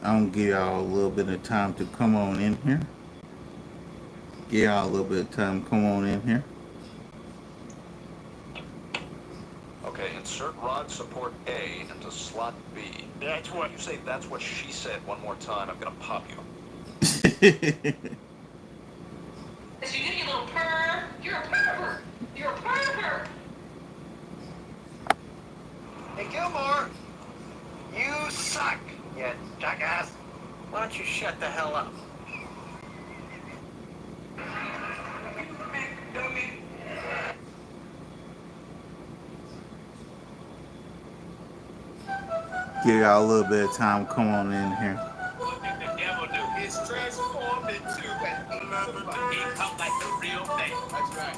I'm gonna give y'all a little bit of time to come on in here. Give y'all a little bit of time to come on in here. Okay, insert rod support A into slot B. That's When what. you say that's what she said one more time, I'm gonna pop you. You do, you little perv. You're a pervert. You're a pervert. Hey, Gilmore, you suck, you jackass. Why don't you shut the hell up? Give y'all a little bit of time to come on in here. What did the devil do? It's transformed into an evil. He come like the real thing. That's right.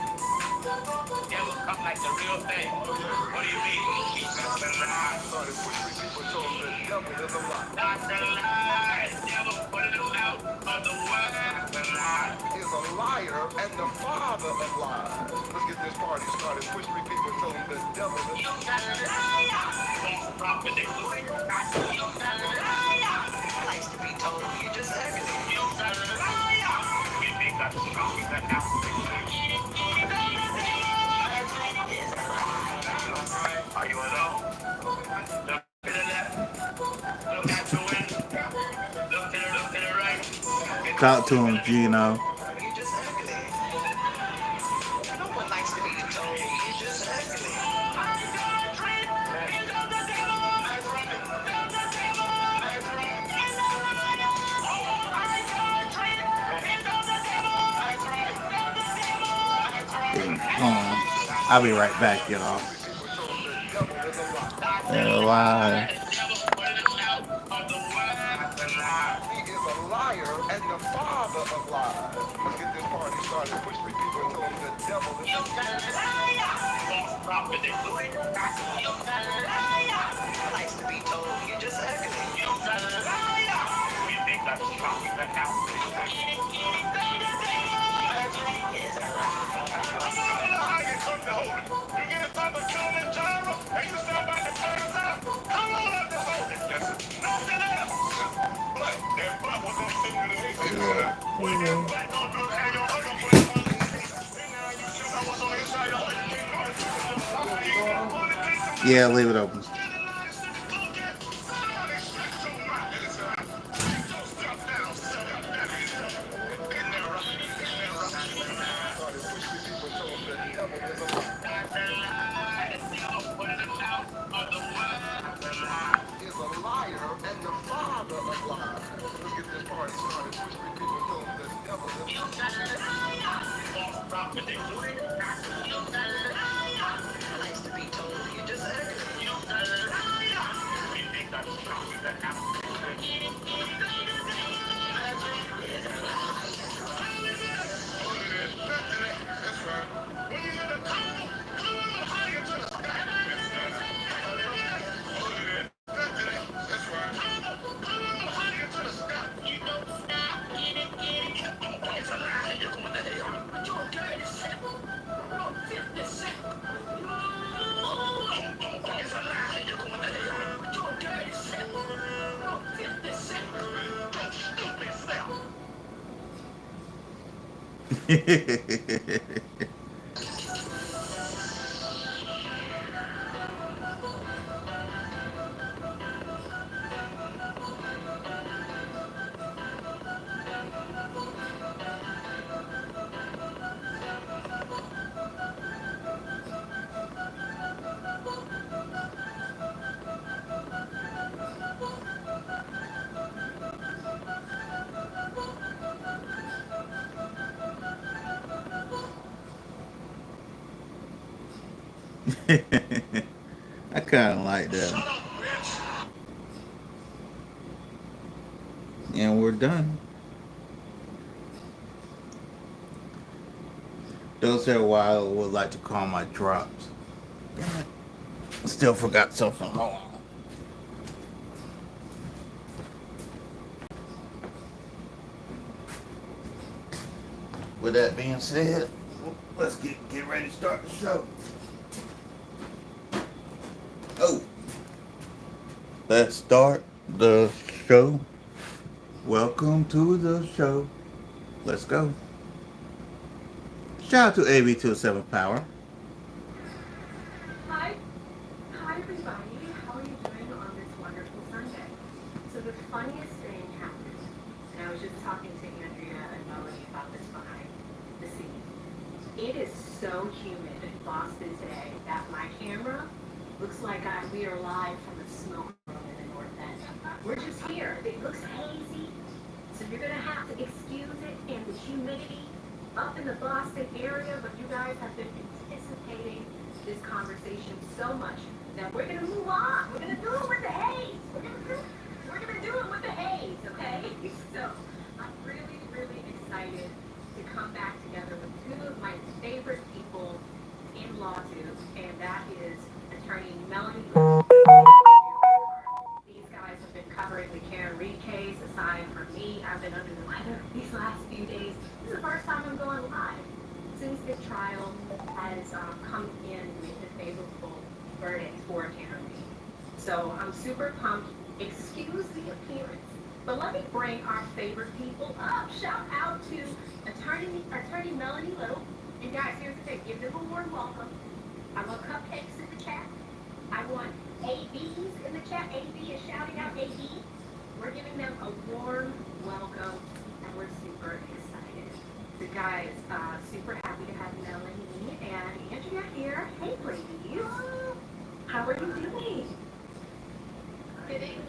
Devil come like the real thing. What do you mean? He's not the lie. Started pushing people told him the devil is a lie. Not the lie. Devil put him out of the world. Not the lie. He is a liar and the father of lies. Let's get this party started. Pushing people told him the devil is a lie. False prophet. Likes to be told you're just ugly. We make us stronger now. Are you alone? Look to the left. Look at the wind. Look to the right. Talk to him, Gino. You're just ugly. No one likes to be told you're just ugly. I'll be right back, y'all. Why? He is a liar and the father of lies. Let's get this party started. Pushing people told him the devil is a Likes to be told you're just ugly. We make us stronger now. Yeah, leave it open. is a liar and the father of lies. Let's get this party started. Pushing people told him the devil is a Likes to be told you're just ugly. I kind of like that. And we're done. Those that while would like to call my drops. Still forgot something. Hold on. With that being said, let's get ready to start the show. Oh, let's start the show. Welcome to the show. Let's go. Shout out to AB27 Power. Hi. Hi, everybody. How are you doing on this wonderful Sunday? So the funniest thing happened, and I was just talking to Andrea and Melanie about this behind the scenes. It is so humid in Boston today that my camera looks like we are live from a smoke room in the North End. We're just here. It looks hazy, so you're gonna have to excuse it and the humidity up in the Boston area, but you guys have been anticipating this conversation so much that we're gonna move on. We're gonna do it with the haze. We're gonna do it with the haze, okay? So I'm really, really excited to come back together with two of my favorite people in lawsuits, and that is attorney Melanie. These guys have been covering the Karen Reed case. Aside from me, I've been under the weather these last few days. This is the first time I'm going live since the trial has come in with a favorable verdict for Karen Reed. So I'm super pumped. Excuse the appearance, but let me bring our favorite people up. Shout out to attorney Melanie Little. And guys, here's the thing: give them a warm welcome. I want cupcakes in the chat. I want ABs in the chat. AB is shouting out AB. We're giving them a warm welcome, and we're super excited. So guys, super happy to have Melanie and Andrea here. Hey ladies, how are you doing? Getting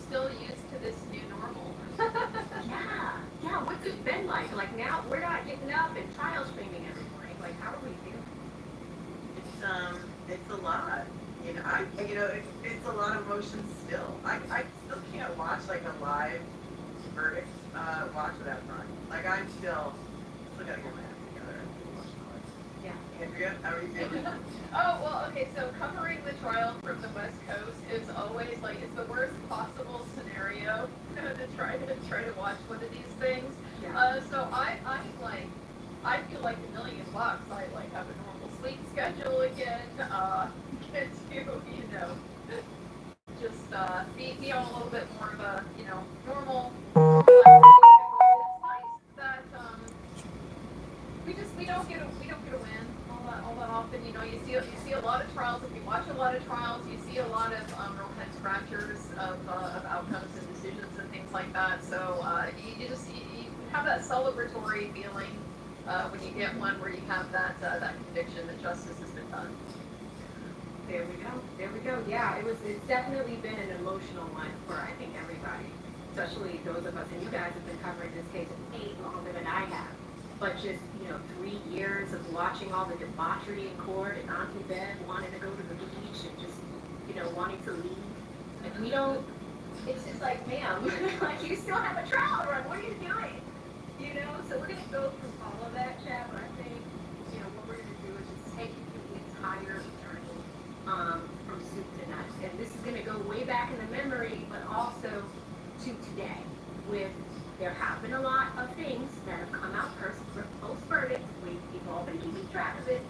still used to this new normal. Yeah, what's it been like? Like now, we're not getting up and trial streaming every morning. Like, how are we feeling? It's a lot. It's a lot of emotions still. I still can't watch like a live verdict watch without crying. Like I'm still gotta get my act together emotionally. Yeah. Andrea, how are you feeling? Oh, well, okay, so covering the trial from the West Coast is always like, it's the worst possible scenario to try to watch one of these things. Yeah. So I feel like $1,000,000. I have a normal sleep schedule again, get to, just be on a little bit more of a, normal life. It's nice that we don't get a win all that often. You see a lot of trials. If you watch a lot of trials, you see a lot of real head scratchers of outcomes and decisions and things like that. So you have that celebratory feeling when you get one where you have that conviction that justice has been done. There we go. Yeah, it's definitely been an emotional one for, I think, everybody, especially those of us, and you guys have been covering this case way longer than I have. But just, 3 years of watching all the debauchery in court and Auntie Bev wanting to go to the beach and just, wanting to leave. And we don't, it's just like, ma'am, like you still have a trial to run. What are you doing? So we're going to go through all of that, Chad, but I think, what we're going to do is just take you through the entire journey from soup to nuts. And this is going to go way back in the memory, but also to today with there have been a lot of things that have come out post-verdict. We've all been keeping track of it.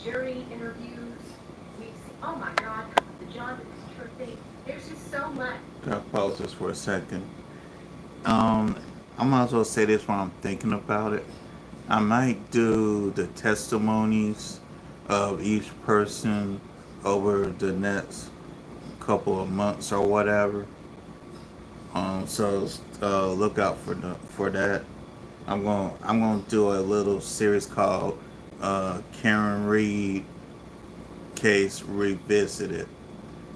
Jury interviews. Oh my God, the John DePetro thing. There's just so much. I'll pause this for a second. I might as well say this while I'm thinking about it. I might do the testimonies of each person over the next couple of months or whatever. So look out for that. I'm gonna do a little series called Karen Reed Case Revisited.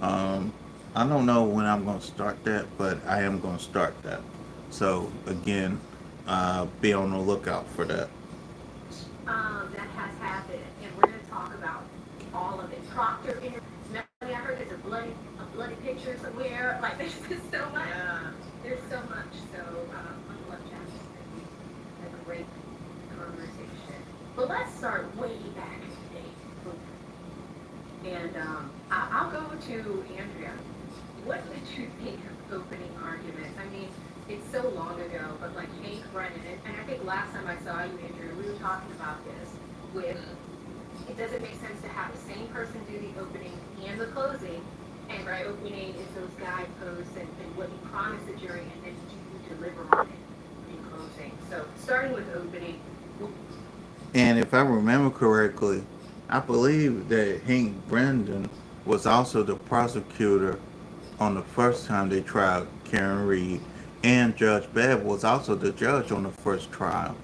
I don't know when I'm gonna start that, but I am gonna start that. So again, be on the lookout for that. That has happened, and we're going to talk about all of it. Proctor interview. Melanie, I heard there's a bloody picture somewhere. Like there's just so much. Yeah. There's so much. So I love that. It's going to be a great conversation. But let's start way back in the day. And I'll go to Andrea. What did you think of opening arguments? I mean, it's so long ago, but like Hank Brennan, and I think last time I saw you, Andrea, we were talking about this with, it doesn't make sense to have the same person do the opening and the closing, and the opening is those guideposts and what you promise the jury, and then you deliver on it in closing. So starting with opening, And if I remember correctly, I believe that Hank Brendan was also the prosecutor on the first time they tried Karen Reed, and Judge Bev was also the judge on the first trial.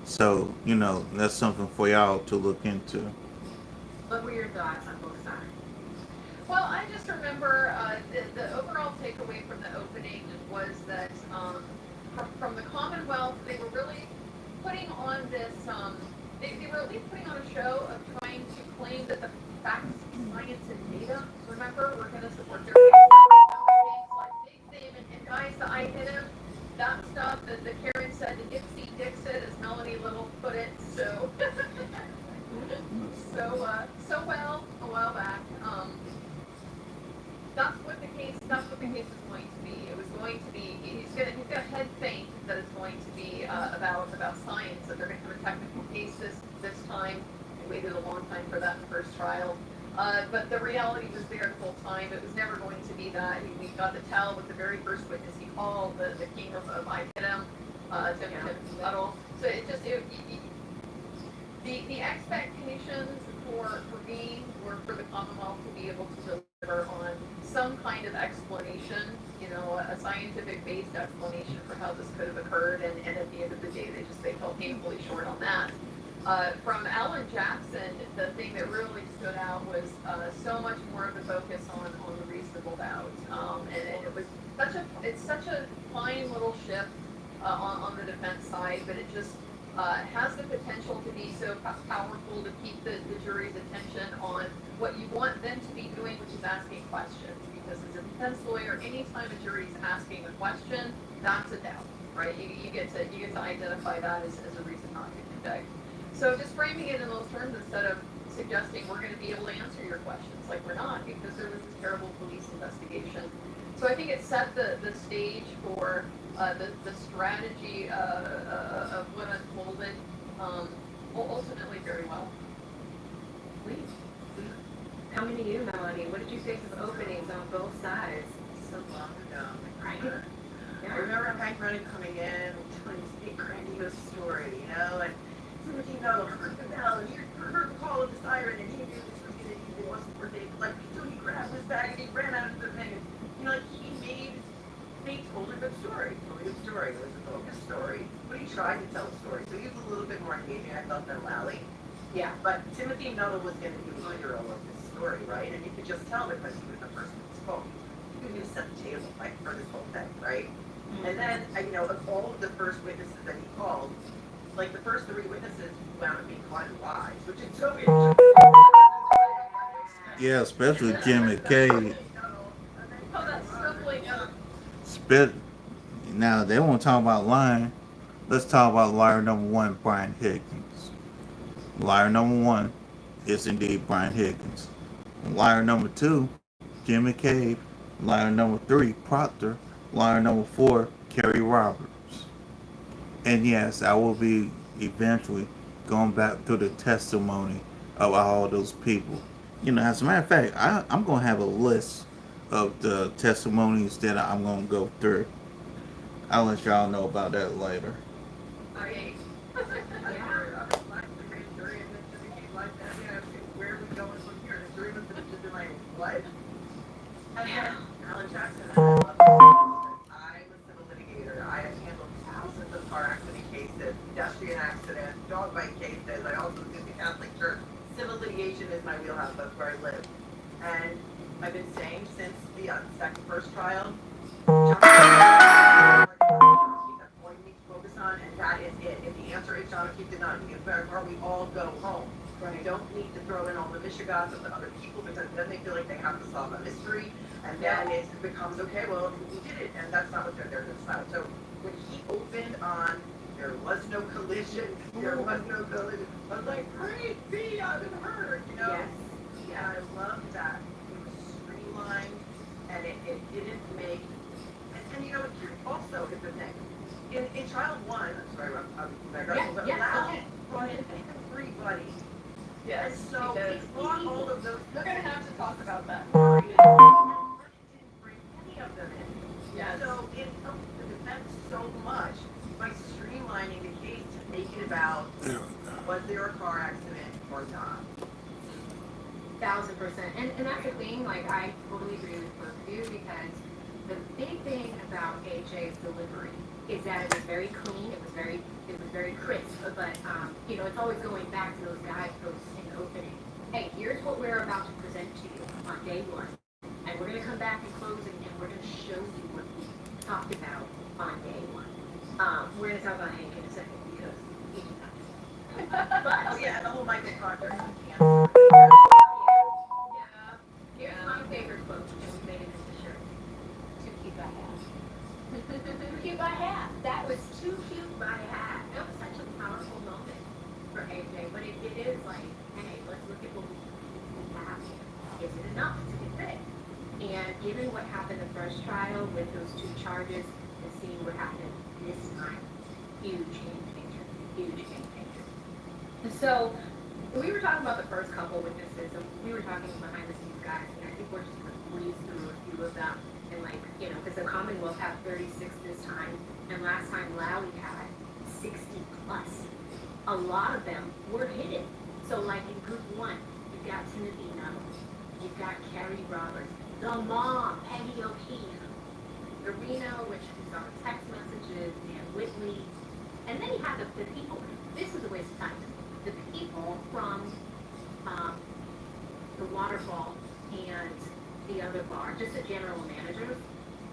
So, that's something for y'all to look into. what were your thoughts on both sides? Well, I just remember the overall takeaway from the opening was that from the Commonwealth, they were really putting on this, they were at least putting on a show of trying to claim that the facts, science, and data, remember, were going to support their case. Things like Big Sam and guys, the I hit him, that stuff, the Karen said, the Dixie Dixit, as Melanie Little put it, so, so well, a while back. That's what the case is going to be. It was going to be, he's gonna head feint that it's going to be about science, that they're gonna have a technical case this time. We waited a long time for that in the first trial. But the reality was there the whole time. It was never going to be that. We got to tell with the very first witness he called, the king of I hit him, Timothy Tuttle. So the expectations for me were for the Commonwealth to be able to deliver on some kind of explanation, a scientific-based explanation for how this could have occurred, and at the end of the day, they fell painfully short on that. From Alan Jackson, the thing that really stood out was so much more of the focus on the reasonable doubt, and it was such a fine little shift on the defense side, but it just has the potential to be so powerful to keep the jury's attention on what you want them to be doing, which is asking questions. Because as a defense lawyer, anytime a jury is asking a question, that's a doubt, right? You get to identify that as a reason not to convict. So just framing it in those terms instead of suggesting we're going to be able to answer your questions, like we're not, because there was this terrible police investigation. So I think it set the stage for the strategy of what unfolded ultimately very well. Please. Coming to you, Melanie, what did you think of openings on both sides? So long ago. Right. I remember Hank Brennan coming in and telling this big grandiose story, and Timothy Tuttle heard the bell and he heard the call of the siren and he knew this was going to be the most birthday. So he grabbed his bag and he ran out of the thing. And, he told a good story. It was a focused story, but he tried to tell a story. So he was a little bit more engaging, I thought, than Lally. Yeah. But Timothy Tuttle was going to be the hero of this story, right? And you could just tell because he was the person who spoke. He was going to set the table for this whole thing, right? Mm-hmm. And then, of all of the first witnesses that he called, the first three witnesses wound up being caught in lies, which is so interesting. Yeah, especially Jim McCabe. Oh, that's simply Now, they won't talk about lying. Let's talk about liar number one, Brian Higgins. Liar number one is indeed Brian Higgins. Liar number two, Jim McCabe. Liar number three, Proctor. Liar number four, Kerry Roberts. And yes, I will be eventually going back through the testimony of all those people. As a matter of fact, I'm going to have a list of the testimonies that I'm going to go through. I'll let y'all know about that later. Okay. Where are we going from here? The jury must have been like, what? Alan Jackson, I'm a civil litigator. I have handled thousands of car accident cases, pedestrian accidents, dog bite cases. I also do the Catholic Church. Civil litigation is my wheelhouse. That's where I live. And I've been saying since the first trial, John what you need to focus on, and that is it. If the answer is John O'Keefe did not, or we all go home. Right. You don't need to throw in all the Michigans of the other people because then they feel like they have to solve a mystery, and then it becomes okay. Well, we did it, and that's not what they're there to decide. So when he opened on there was no collision, I was like, great, B, I've been hurt, Yes. Yeah, I love that. It was streamlined, and it didn't make. And also is the thing. In trial one, I'm sorry, I'm digressing, but Lally brought in everybody. Yes, And so because he brought all of those. we're going to have to talk about that. Didn't bring any of them in. Yes. So it helped the defense so And that's the thing, like, I totally agree with both of you, because the big thing about AJ's delivery is that it was very clean, it was very crisp, but, you know, it's always going back to those guideposts in the opening. Hey, here's what we're about to present to you on day one, and we're gonna come back in closing, and we're gonna show you what we talked about on day one. We're gonna talk about Hank in a second, because he's not. Oh, yeah, the whole Michael Proctor. Yeah. Here's my favorite quote, and we made it into shirt. Too cute by half. Too cute by half. That was too cute by half. That was such a powerful moment for AJ, but it is like, hey, let's look at what we have here. Is it enough to get fit? And given what happened the first trial with those 2 charges and seeing what happened this time, huge game changer. Huge game changer. And so, we were talking about the first couple witnesses, and we were talking behind the scenes, guys, and I think we're just gonna breeze through a few of them. And like, you know, because the Commonwealth had 36 this time, and last time Lally had 60 plus. A lot of them were hidden. So like in group 1, you've got Timothy Nuttall, you've got Carrie Roberts, the mom, Peggy O'Keefe, Reno, which we saw the text messages, and Whitley. And then you have the people. This was a waste of time. The people from the waterfall and the other bar, just the general managers.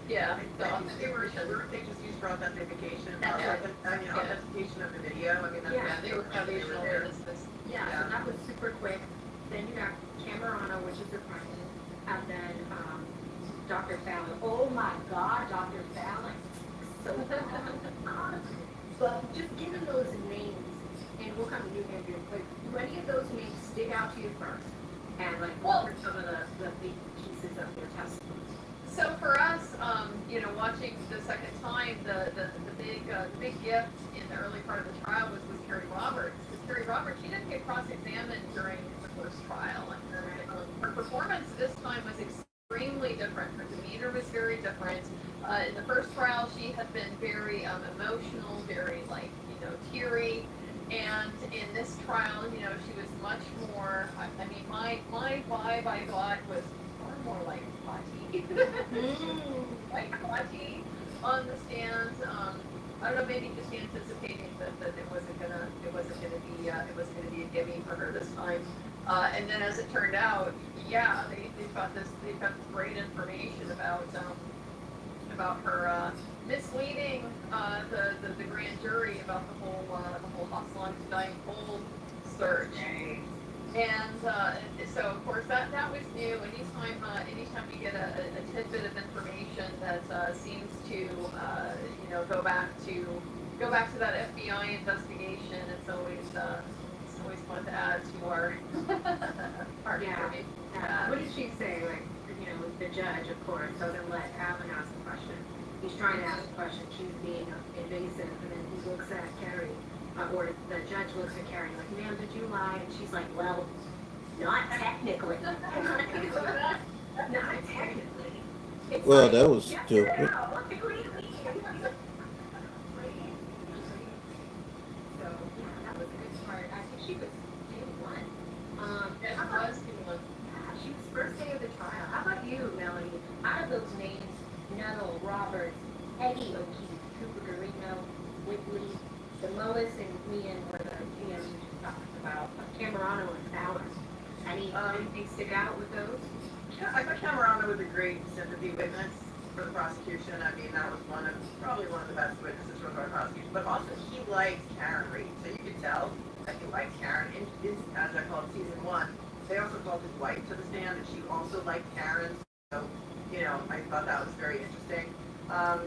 Yeah. They just used for authentication, authentication of the video, I mean, that's. Yeah, They were foundational there. witnesses. Yeah, so that was super quick. Then you got Camerano, which is surprising, and then Dr. Fallon. Oh my God, Dr. Fallon. So but just given those names, and we'll come to you, Andrew, but do any of those names stick out to you first? And like, what were some of the big pieces of their testimony? So for us, you know, watching the second time, the big gift in the early part of the trial was Carrie Roberts. Because Carrie Roberts, she didn't get cross-examined during the first trial, and her performance this time was extremely different. Her demeanor was very different. In the first trial, she had been very emotional, very teary. And in this trial, you know, she was much more, I mean, my vibe I got was far more like Fati. Like Fati on the stand. I don't know, maybe just anticipating that it wasn't gonna be a gimme for her this time. And then as it turned out, yeah, they've got this great information about her misleading the grand jury about the whole Hotline to Dying Cold search. And so of course that was new. Anytime you get a tidbit of information that seems to go back to that FBI investigation, it's always fun to add to our information. What did she say? Like, you know, the judge, of course, doesn't let Alan ask the question. He's trying to ask a question. She's being invasive, and then he looks at Carrie, or the judge looks at Carrie like, "Ma'am, did you lie?" And she's like, "Well, not technically." Not technically. It's Well, like, that was yes, stupid. no. What do you mean? So yeah, that was a good part. I think she was day one. How about she was first day of the trial. How about you, Melanie? Out of those names, Nuttall, Roberts, Peggy O'Keefe, Cooper Garino, Whitley, Demois, and Leanne were the GMs you just talked about. Camerano and Fowler. Anything stick out with those? Yeah, I thought Camerano was a great sympathy witness for the prosecution. I mean, that was probably one of the best witnesses for the prosecution. But also, he liked Karen Reed, so you could tell that he liked Karen. In his, as I call it, season 1, they also called his wife to the stand, and she also liked Karen. So, you know, I thought that was very interesting. I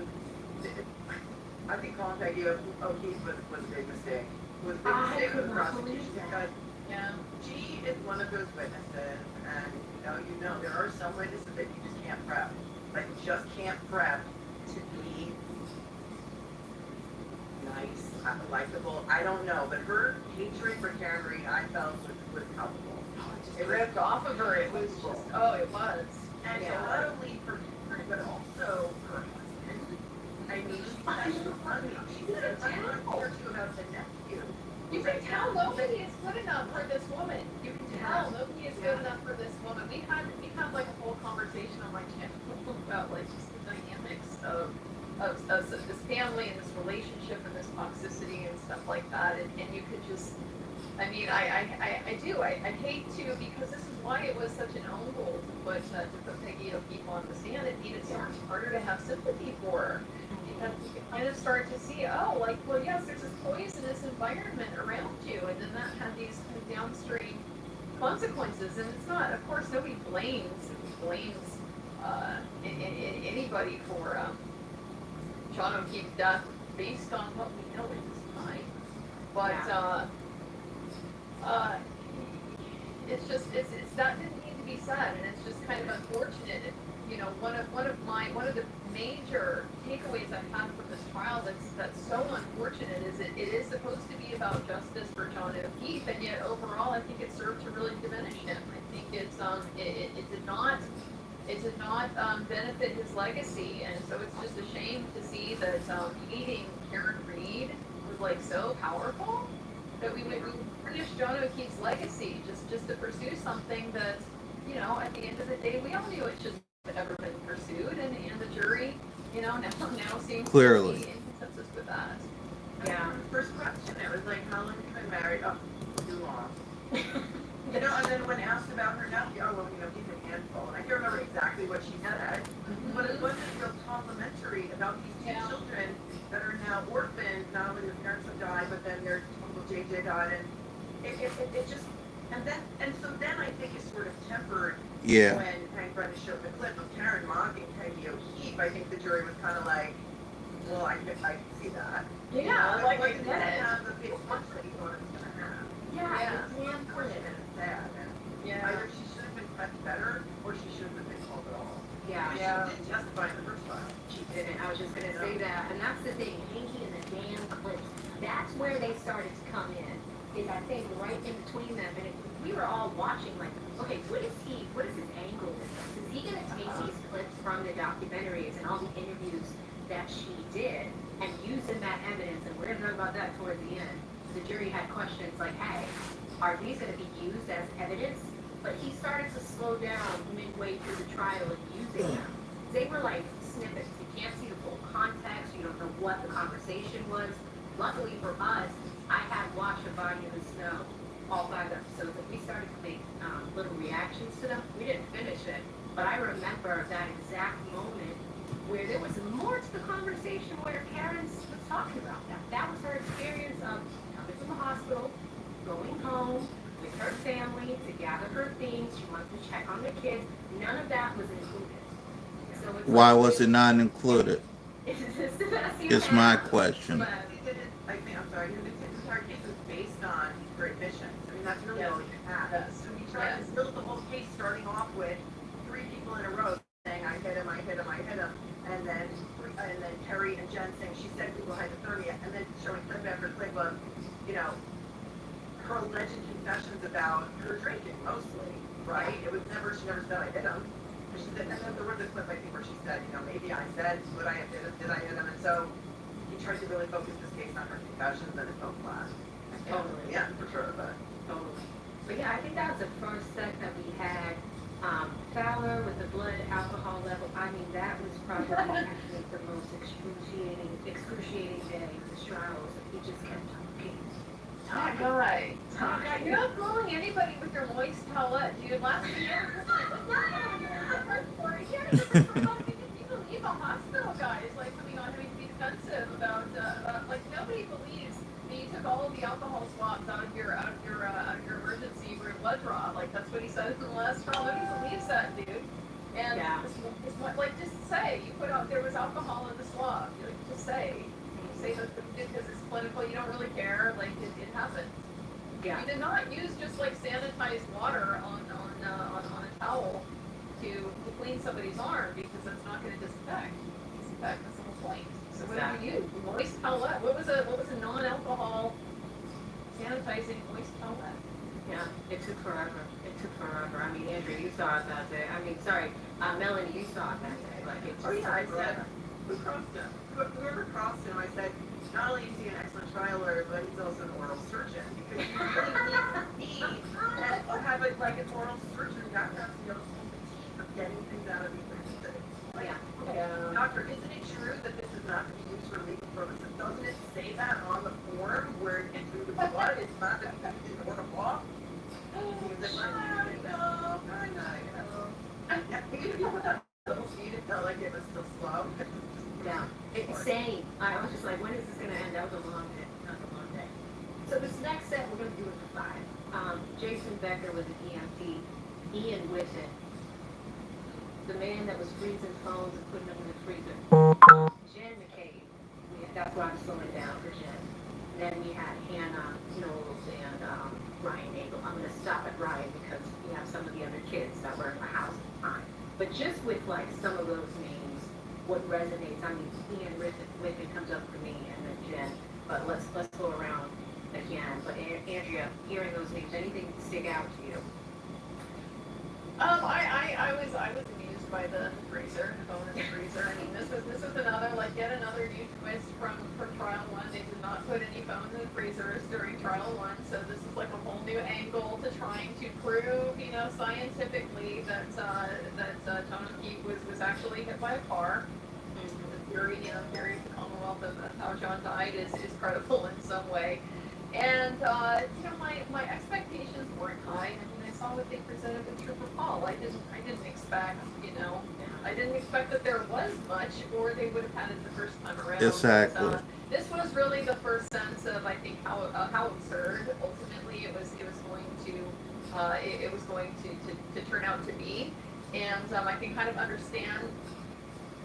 think calling Peggy O'Keefe was a big mistake. It was a big mistake for the prosecution because she is one of those witnesses, and you know, there are some witnesses that you just can't prep. Like, you just can't prep to be nice, likable. I don't know, but her hatred for Karen Reed, I felt was palpable. It ripped off of her. It was just, it was. And not only for Karen, but also her husband. I mean, she said a ton or two about the nephew. You can tell nobody is good enough for this woman. You can tell nobody is good enough for this woman. We had like a whole conversation on my channel about like just the dynamics of this family and this relationship and this toxicity and stuff like that. And you could just, I mean, I hate to, because this is why it was such an own goal to put Peggy O'Keefe on the stand. It made it so much harder to have sympathy for her. Because you can kind of start to see, oh, like, well, yes, there's this poisonous environment around you, and then that had these kind of downstream consequences. And it's not, of course, nobody blames anybody for John O'Keefe's death based on what we know at this time. But it's just that didn't need to be said, and it's just kind of unfortunate. You know, one of the major takeaways I've had from this trial that's so unfortunate is it is supposed to be about justice for John O'Keefe, and yet overall I think it served to really diminish him. I think it did not benefit his legacy, and so it's just a shame to see that hating Karen Reed was like so powerful that we would furnish John O'Keefe's legacy just to pursue something that, you know, at the end of the day we all knew it shouldn't have ever been pursued, and the jury, you know, now seems Clearly. to be in consensus with that. Yeah, first question, it was like, how long have you been married? Oh, too long. You know, and then when asked about her nephew, oh, well, you know, he's a handful. And I can't remember exactly what she said, but it wasn't real complimentary about these two children that are now orphaned. Not only their parents have died, but then their Uncle JJ died, and it just, and so then I think it's sort of tempered. Yeah. When Hank Brenda showed the clip of Karen mocking Peggy O'Keefe, I think the jury was kind of like, well, I can see that. Yeah, like it I didn't said. have the big punch that you thought it was going to have. Yeah. It's damn clear and it's sad. And either she should have been cut better, or she shouldn't have been called at all. Yeah. I mean, she didn't testify in the first trial. She didn't. I was just gonna say that, and that's the thing, Hanky and the damn clips. That's where they started to come in. Is I think right in between them, and we were all watching like, okay, what is his angle with this? Is he gonna take these clips from the documentaries and all the interviews that she did and use in that evidence? And we're gonna talk about that towards the end. The jury had questions like, hey, are these gonna be used as evidence? But he started to slow down midway through the trial and using them. They were like snippets. You can't see the full context. You don't know what the conversation was. Luckily for us, I had watched Avonia the Snow, all 5 episodes, and we started to make little reactions to them. We didn't finish it, but I remember that exact moment where there was more to the conversation where Karen was talking about that. That was her experience of coming from the hospital, going home with her family to gather her things. She wanted to check on the kids. None of that was included. So it's Why like, was it not included? It's my question. I think, I'm sorry, his entire case was based on her admissions. I mean, that's really all he had. So he tried to build the whole case starting off with 3 people in a row saying, I hit him. And then Terry and Jen saying she said people had the 30th, and then showing clip after clip of, you know, her alleged confessions about her drinking, mostly, right? It was never, she never said I hit him. She said, and then there was a clip, I think, where she said, you know, maybe I said, did I hit him? And so he tried to really focus this case on her confessions, and it fell flat. Totally. Yeah, for sure, but. Totally. But yeah, I think that was the first set that we had. Fowler with the blood alcohol level. I mean, that was probably actually the most excruciating day of this trial. He just kept talking. That guy. You're not fooling anybody with your moist towelette, dude. Last year, you believe a hospital guy is like coming on to be defensive about like nobody believes that you took all of the alcohol swabs out of your emergency room blood draw. Like that's what he said in the last trial. Nobody believes that, dude. And like just say you put out there was alcohol in the swab. You know, just say that because it's clinical, you don't really care. Like it happened. Yeah. You did not use just like sanitized water on a towel to clean somebody's arm because it's not going to disinfect. Disinfect, that's the whole point. So what did you use? Moist towelette. What was a non-alcohol sanitizing moist towelette? Yeah, it took forever. I mean, Andrea, you saw it that day. I mean, sorry, Melanie, you saw it that day. Like it just. Oh yeah, I said, who crossed him? Whoever crossed him, I said, not only is he an excellent trial lawyer, but he's also an oral surgeon. purposes. Doesn't it say that on the form where it gets through the blood? It's not that in the court of law? He was like, I know. You put that little speed, it felt like it was still slow. Yeah, it's same. I was just like, when is this gonna end? That was a long day. That was a long day. So this next set, we're gonna do it for 5. Jason Becker was an EMT. Ian Whiffen, the man that was freezing phones and putting them in the freezer. Jen McCabe. That's why I'm slowing down for Jen. Then we had Hannah Knowles and Ryan Nagel. I'm gonna stop at Ryan because we have some of the other kids that were in my house at the time. But just with like some of those names, what resonates, I mean, Ian Whiffen comes up for me and then Jen, but let's go around again. But Andrea, hearing those names, anything stick out to you? I was amused by the freezer, phone in the freezer. I mean, this was another, like, yet another new twist from trial 1. They did not put any phones in the freezers during trial 1, so this is like a whole new angle to trying to prove, you know, scientifically that Tony Keefe was actually hit by a car. The theory, you know, theory of the Commonwealth of how John died is credible in some way. And, you know, my expectations weren't high. I mean, I saw what they presented with Trooper Paul. I didn't expect, you know, I didn't expect that there was much, or they would have had it the first time around. Exactly. But, this was really the first sense of, I think, how absurd ultimately it was going to turn out to be. And I can kind of understand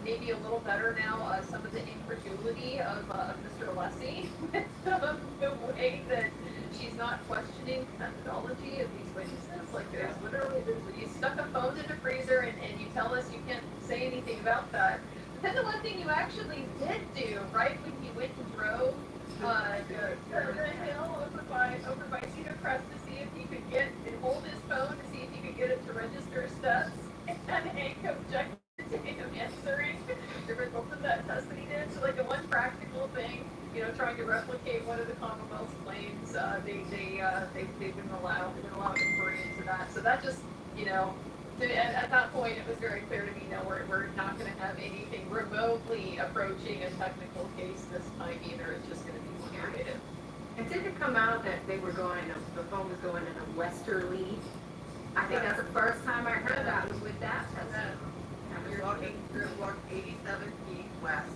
maybe a little better now some of the incredulity of Mr. Alessi with the way that she's not questioning the methodology of these witnesses. Like there's you stuck a phone in a freezer and you tell us you can't say anything about that. But then the one thing you actually did do, right, when you went and drove the hill over by Cedar Crest to see if you could get and hold his phone to see if you could get it to register steps, and Hank objected to him answering the result of that test that he did. So like the one practical thing, you know, trying to replicate one of the Commonwealth's claims, they wouldn't allow inquiry into that. So that just, you know, at that point it was very clear to me, no, we're not going to have anything remotely approaching a technical case this time either. It's just going to be more creative. And did it come out that they were the phone was going in a westerly? I think that's the first time I heard that was with that test. You're walking 87 feet west.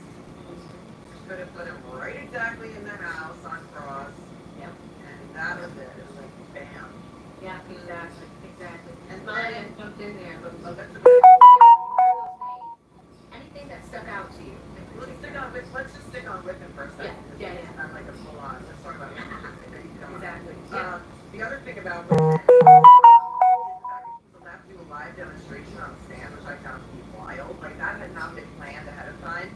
Could have put him right exactly in the house on Cross. Yep. And that was it. It was like bam. Yeah, exactly. And Brian jumped in there, but anything that stuck out to you? let's just stick on Whiffen for a second. Yeah. It's not like a full on. Let's talk about it. Exactly. Yeah. The other thing about Whiffen is that he was allowed to do a live demonstration on stand, which I found to be wild. Like that had not been planned ahead of time.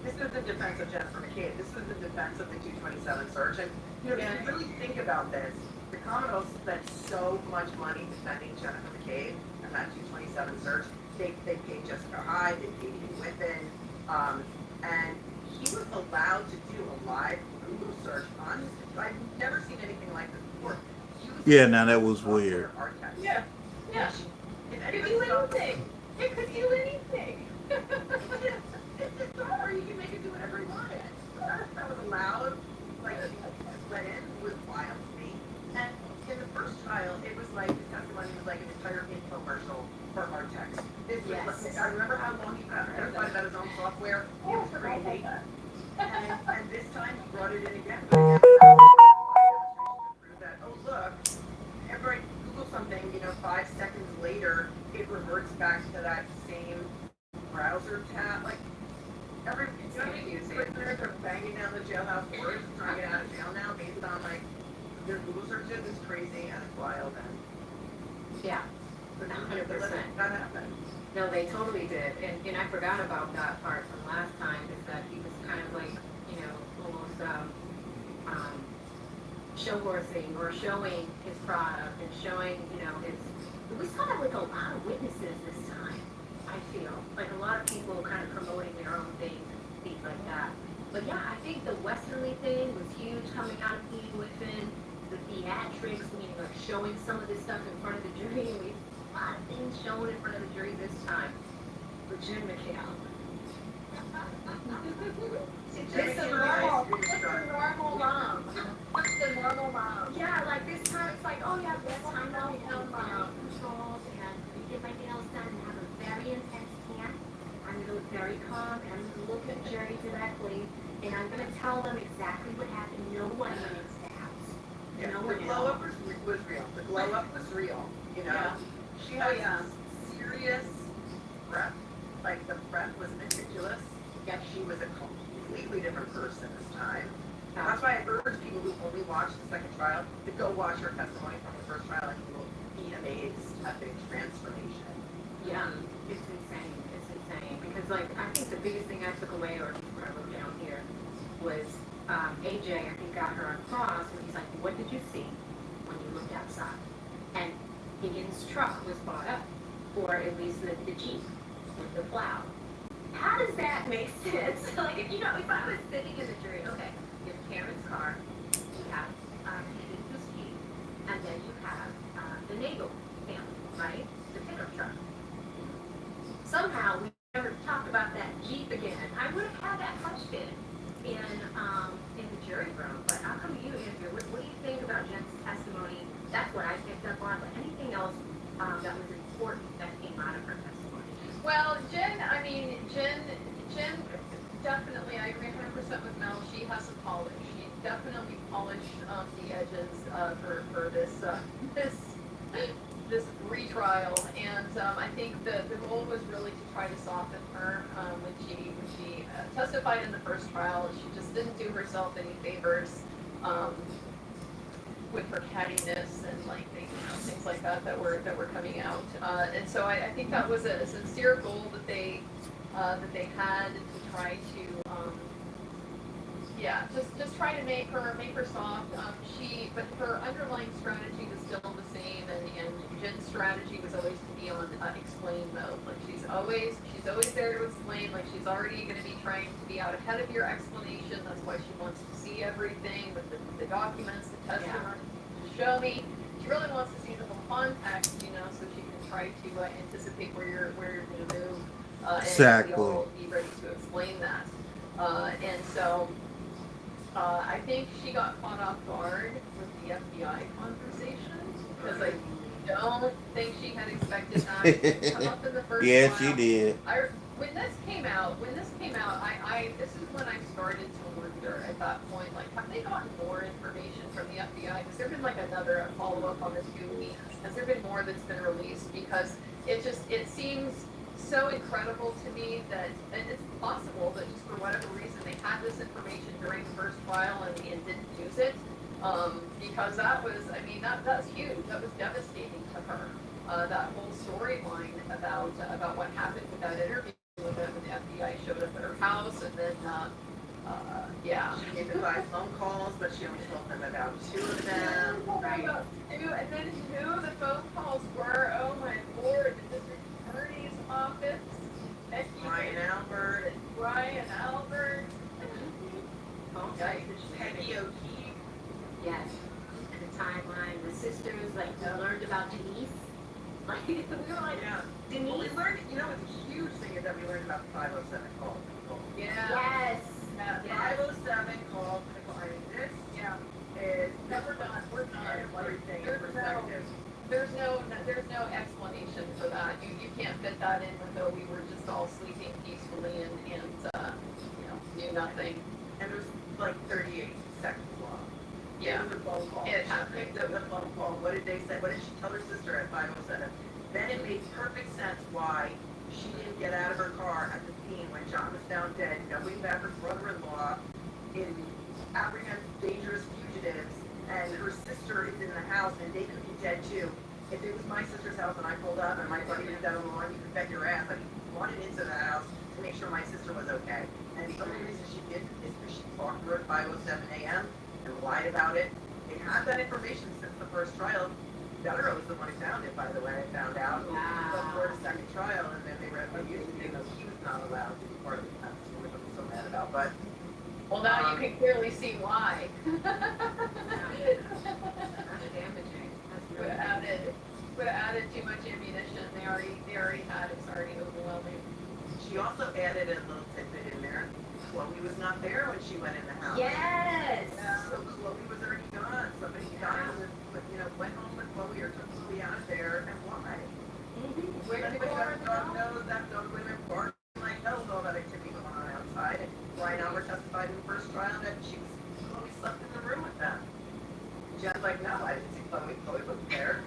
This was the defense of Jennifer McCabe. This was the defense of the 227 search. And you know, if you really think about this, the Commonwealth spent so much money defending Jennifer McCabe and that 227 search. They paid Jessica Hyde, they paid Ian Whiffen, and he was allowed to do a live Google search on his. I've never seen anything like this before. Yeah, now that was weird. Yeah. It could do anything. It could do anything. It's bizarre. You can make it do whatever you wanted. That was allowed. Like, went in was wild to me. And in the first trial, it was like the testimony was like an entire infomercial for Artex. I remember how long he testified about his own software. It was crazy. And this time he brought it in again. But again, that, oh look, after I Google something, 5 seconds later, it reverts back to that same browser tab. Like, prisoners are banging down the jailhouse doors trying to get out of jail now based on, like, their Google searches. It's crazy and it's wild. And Yeah. but 100%. That happened. No, they totally did. And I forgot about that part from last time, is that he was kind of like, almost show horsing or showing his product and showing, we saw that with a lot of witnesses this time, I feel. Like a lot of people kind of promoting their own things and things like that. But yeah, I think the Westerly thing was huge coming out of Ian Whiffen, the theatrics, meaning like showing some of this stuff in front of the jury, and we a lot of things shown in front of the jury this time with Jen McHale. Jen McHale. tell them exactly what happened. No one went into the house. Yeah, No the one glow up was real. The glow up was real. You know, Yeah. she had serious prep. Like the prep was meticulous. Yet she was a completely different person this time. And that's why I urge people who only watched the second trial to go watch her testimony from the first trial, and you will be amazed at the transformation. Yeah, it's insane. It's insane because, like, I think the biggest thing I took away, or what I wrote down here, was AJ. I think got her across when he's like, "What did you see when you looked outside?" And Higgins' truck was brought up, or at least the Jeep with the plow. How does that make sense? Like, if I was sitting in the jury, okay, you have Karen's car, you have Higgins' Jeep, and then you have the Nagel family, right? The pickup truck. Somehow we never talk about that Jeep again. I would have had that question in the jury room, but I'll come to you, Andrew. What do you think about Jen's testimony? That's what I picked up on, but anything else that was important that came out of her testimony? Well, Jen definitely, I agree 100% with Mel. She has some polish. She definitely polished the edges for this retrial, and I think the goal was really to try to soften her when she testified in the first trial. She just didn't do herself any favors with her cattiness and like things like that were coming out, and so I think that was a sincere goal that they had to try to just try to make her soft. But her underlying strategy was still the same, and Jen's strategy was always to be on explain mode. Like she's always there to explain. Like she's already going to be trying to be out ahead of your explanation. That's why she wants to see everything with the documents, the testimony, to show me. She really wants to see the whole context, so she can try to anticipate where you're going to move. Exactly. And be ready to explain that. And so I think she got caught off guard with the FBI conversation because I don't think she had expected that to come up in the first Yeah, trial. she did. When this came out, this is when I started to wonder at that point, like, have they gotten more information from the FBI? Has there been like another follow-up on the 2 weeks? Has there been more that's been released? Because it seems so incredible to me that, and it's possible that just for whatever reason they had this information during the first trial and didn't use it, because that's huge. That was devastating to her. That whole storyline about what happened with that interview with them, and the FBI showed up at her house, and then She gave advice phone calls, but she only told them about 2 of them. Right. And then who the phone calls were? Oh my lord! The district attorney's office. Ryan Albert. Ryan Albert. Peggy O'Keefe. Yes. And the timeline, the sisters, like, learned about Denise. Like, we were like, Yeah. Well, we Denise? learned, what's a huge thing is that we learned about the 507 call. Yeah. Yes. That Yes. 507 call, I mean, this Yeah. is We're done. We're done. everything in There's perspective. There's no explanation for that. You can't fit that in with, oh, we were just all sleeping peacefully and knew nothing. And it was like 38 seconds long. Yeah. It was a phone call. It happened. It was a phone call. What did they say? What did she tell her sister at 507? Then it made perfect sense why she didn't get out of her car at the scene when John was found dead, knowing that her brother-in-law in apprehend dangerous fugitives, and her sister is in the house, and they could be dead too. If it was my sister's house and I pulled up and my buddy was dead on the lawn, you could bet your ass I wanted into the house to make sure my sister was okay. And the only reason she did is because she talked to her at 5:07 a.m. and lied about it. They had that information since the first trial. Devereaux was the one who found it, by the way, I found out. Wow. Before the second trial, and then they refused it, even though he was not allowed to be part of the defense, which I'm so mad about. But Well, now you can clearly see why. That's damaging. That's Would really have damaging. added too much ammunition. They already had it. It's already overwhelming. she also added a little tidbit in there. Chloe was not there when she went in the house. Yes. So Chloe was already gone. Somebody got her, went home with Chloe or took Chloe out of there, and why? Where did Everybody Lauren got go? knows that those women are like, hell know about activity going on outside. And Ryan Albert testified in the first trial. trial that Chloe slept in the room with them. Jen's like, no, I didn't see Chloe. Chloe wasn't there.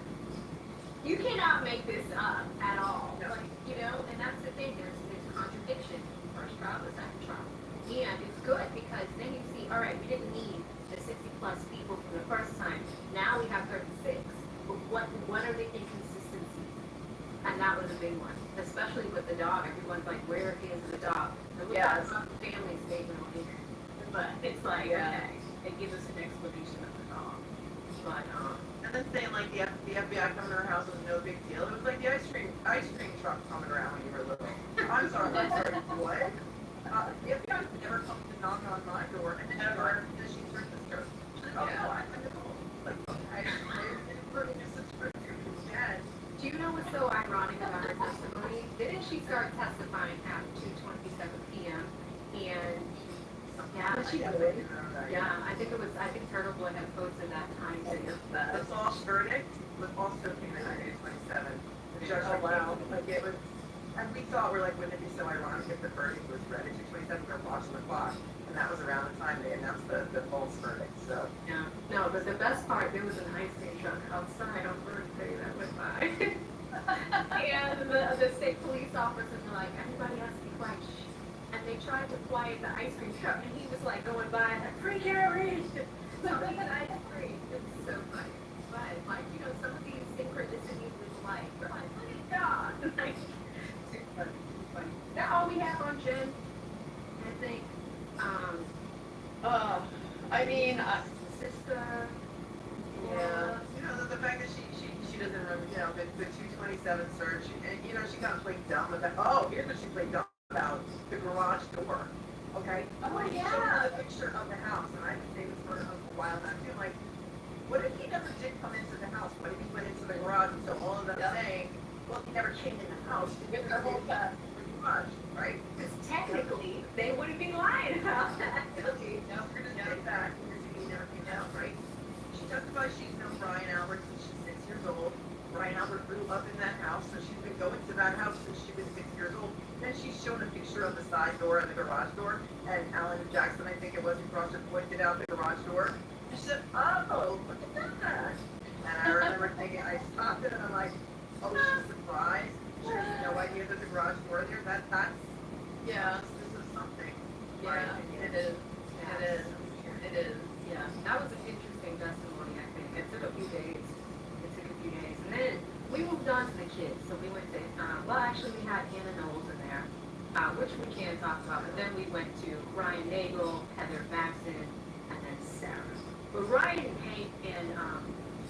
You cannot make this up at all. No. Like, you know, and that's the thing, there's contradiction, first trial, the second trial. And it's good because then you see, all right, we didn't need the 60 plus people from the first time. Now we have 36. But what are the inconsistencies? And that was a big one, especially with the dog. Everyone's like, where is the dog? And we Yes. got the family statement on here. But it's like, Yeah. okay, it gives us an explanation of the dog. But, And then saying like the FBI coming to her house was no big deal. It was like the ice cream truck coming around when you were little. I'm sorry, what? The FBI would never come to knock on my door and never because she's her sister. She's like, oh no, I'm Nicole. Like, okay, I'm your sister. Dad. do you know what's so ironic about her testimony? Didn't she start testifying at 2:27 p.m. and yeah, She did. yeah, I think Turtle Boy had posted that time too. The false verdict was also came in 1927. The judge like, wow, like it was, and we thought, we're like, wouldn't it be so ironic if the verdict was read at 2:27, we were watching the clock, and that was around the time they announced the false verdict, so. Yeah, no, but the best part, there was an ice cream truck outside on Thursday that went by. And the state police officers were like, everybody has to be quiet. Shh. And they tried to quiet the ice cream truck, and he was like going by, like, free carriage. So he said, I agree. It's so funny. But, like, you know, some of these synchronicities with life, we're like, look at God. Like, too funny, too funny. That's all we have on Jen. I think, I mean, sister. Yeah, you know, the fact that she doesn't remember, you know, the 227 search, and, you know, she kind of played dumb about, oh, here's what she played dumb about, the garage door, okay? Oh, She yeah. showed her the picture of the house, and I've been saying this for a while now, too, like, what if he never did come into the house? What if he went into the garage, and so all of them saying, well, he never came in the house, he went in the whole garage, right? Because technically, they wouldn't be lying about that. Okay, now we're gonna take back, he never came out, right? She testifies she's known Brian Albert since she's 6 years old. Brian Albert grew up in that house, so she's been going to that house since she was 6 years old. Then she's shown a picture of the side door and the garage door, and Alan Jackson, I think it was, who crossed it, pointed out the garage door. And she said, oh, look at that. And I remember thinking, I stopped it, and I'm like, oh, she's surprised. She has no idea there's a garage door there. That's, yeah, this is something. in my yeah, opinion. it is, it is, it is. Yeah, that was an interesting testimony, I think. It took a few days. And then we moved on to the kids. So we went to, well, actually we had Hannah Knowles in there, which we can't talk about. But then we went to Ryan Nagel, Heather Maxson, and then Sarah. But Ryan and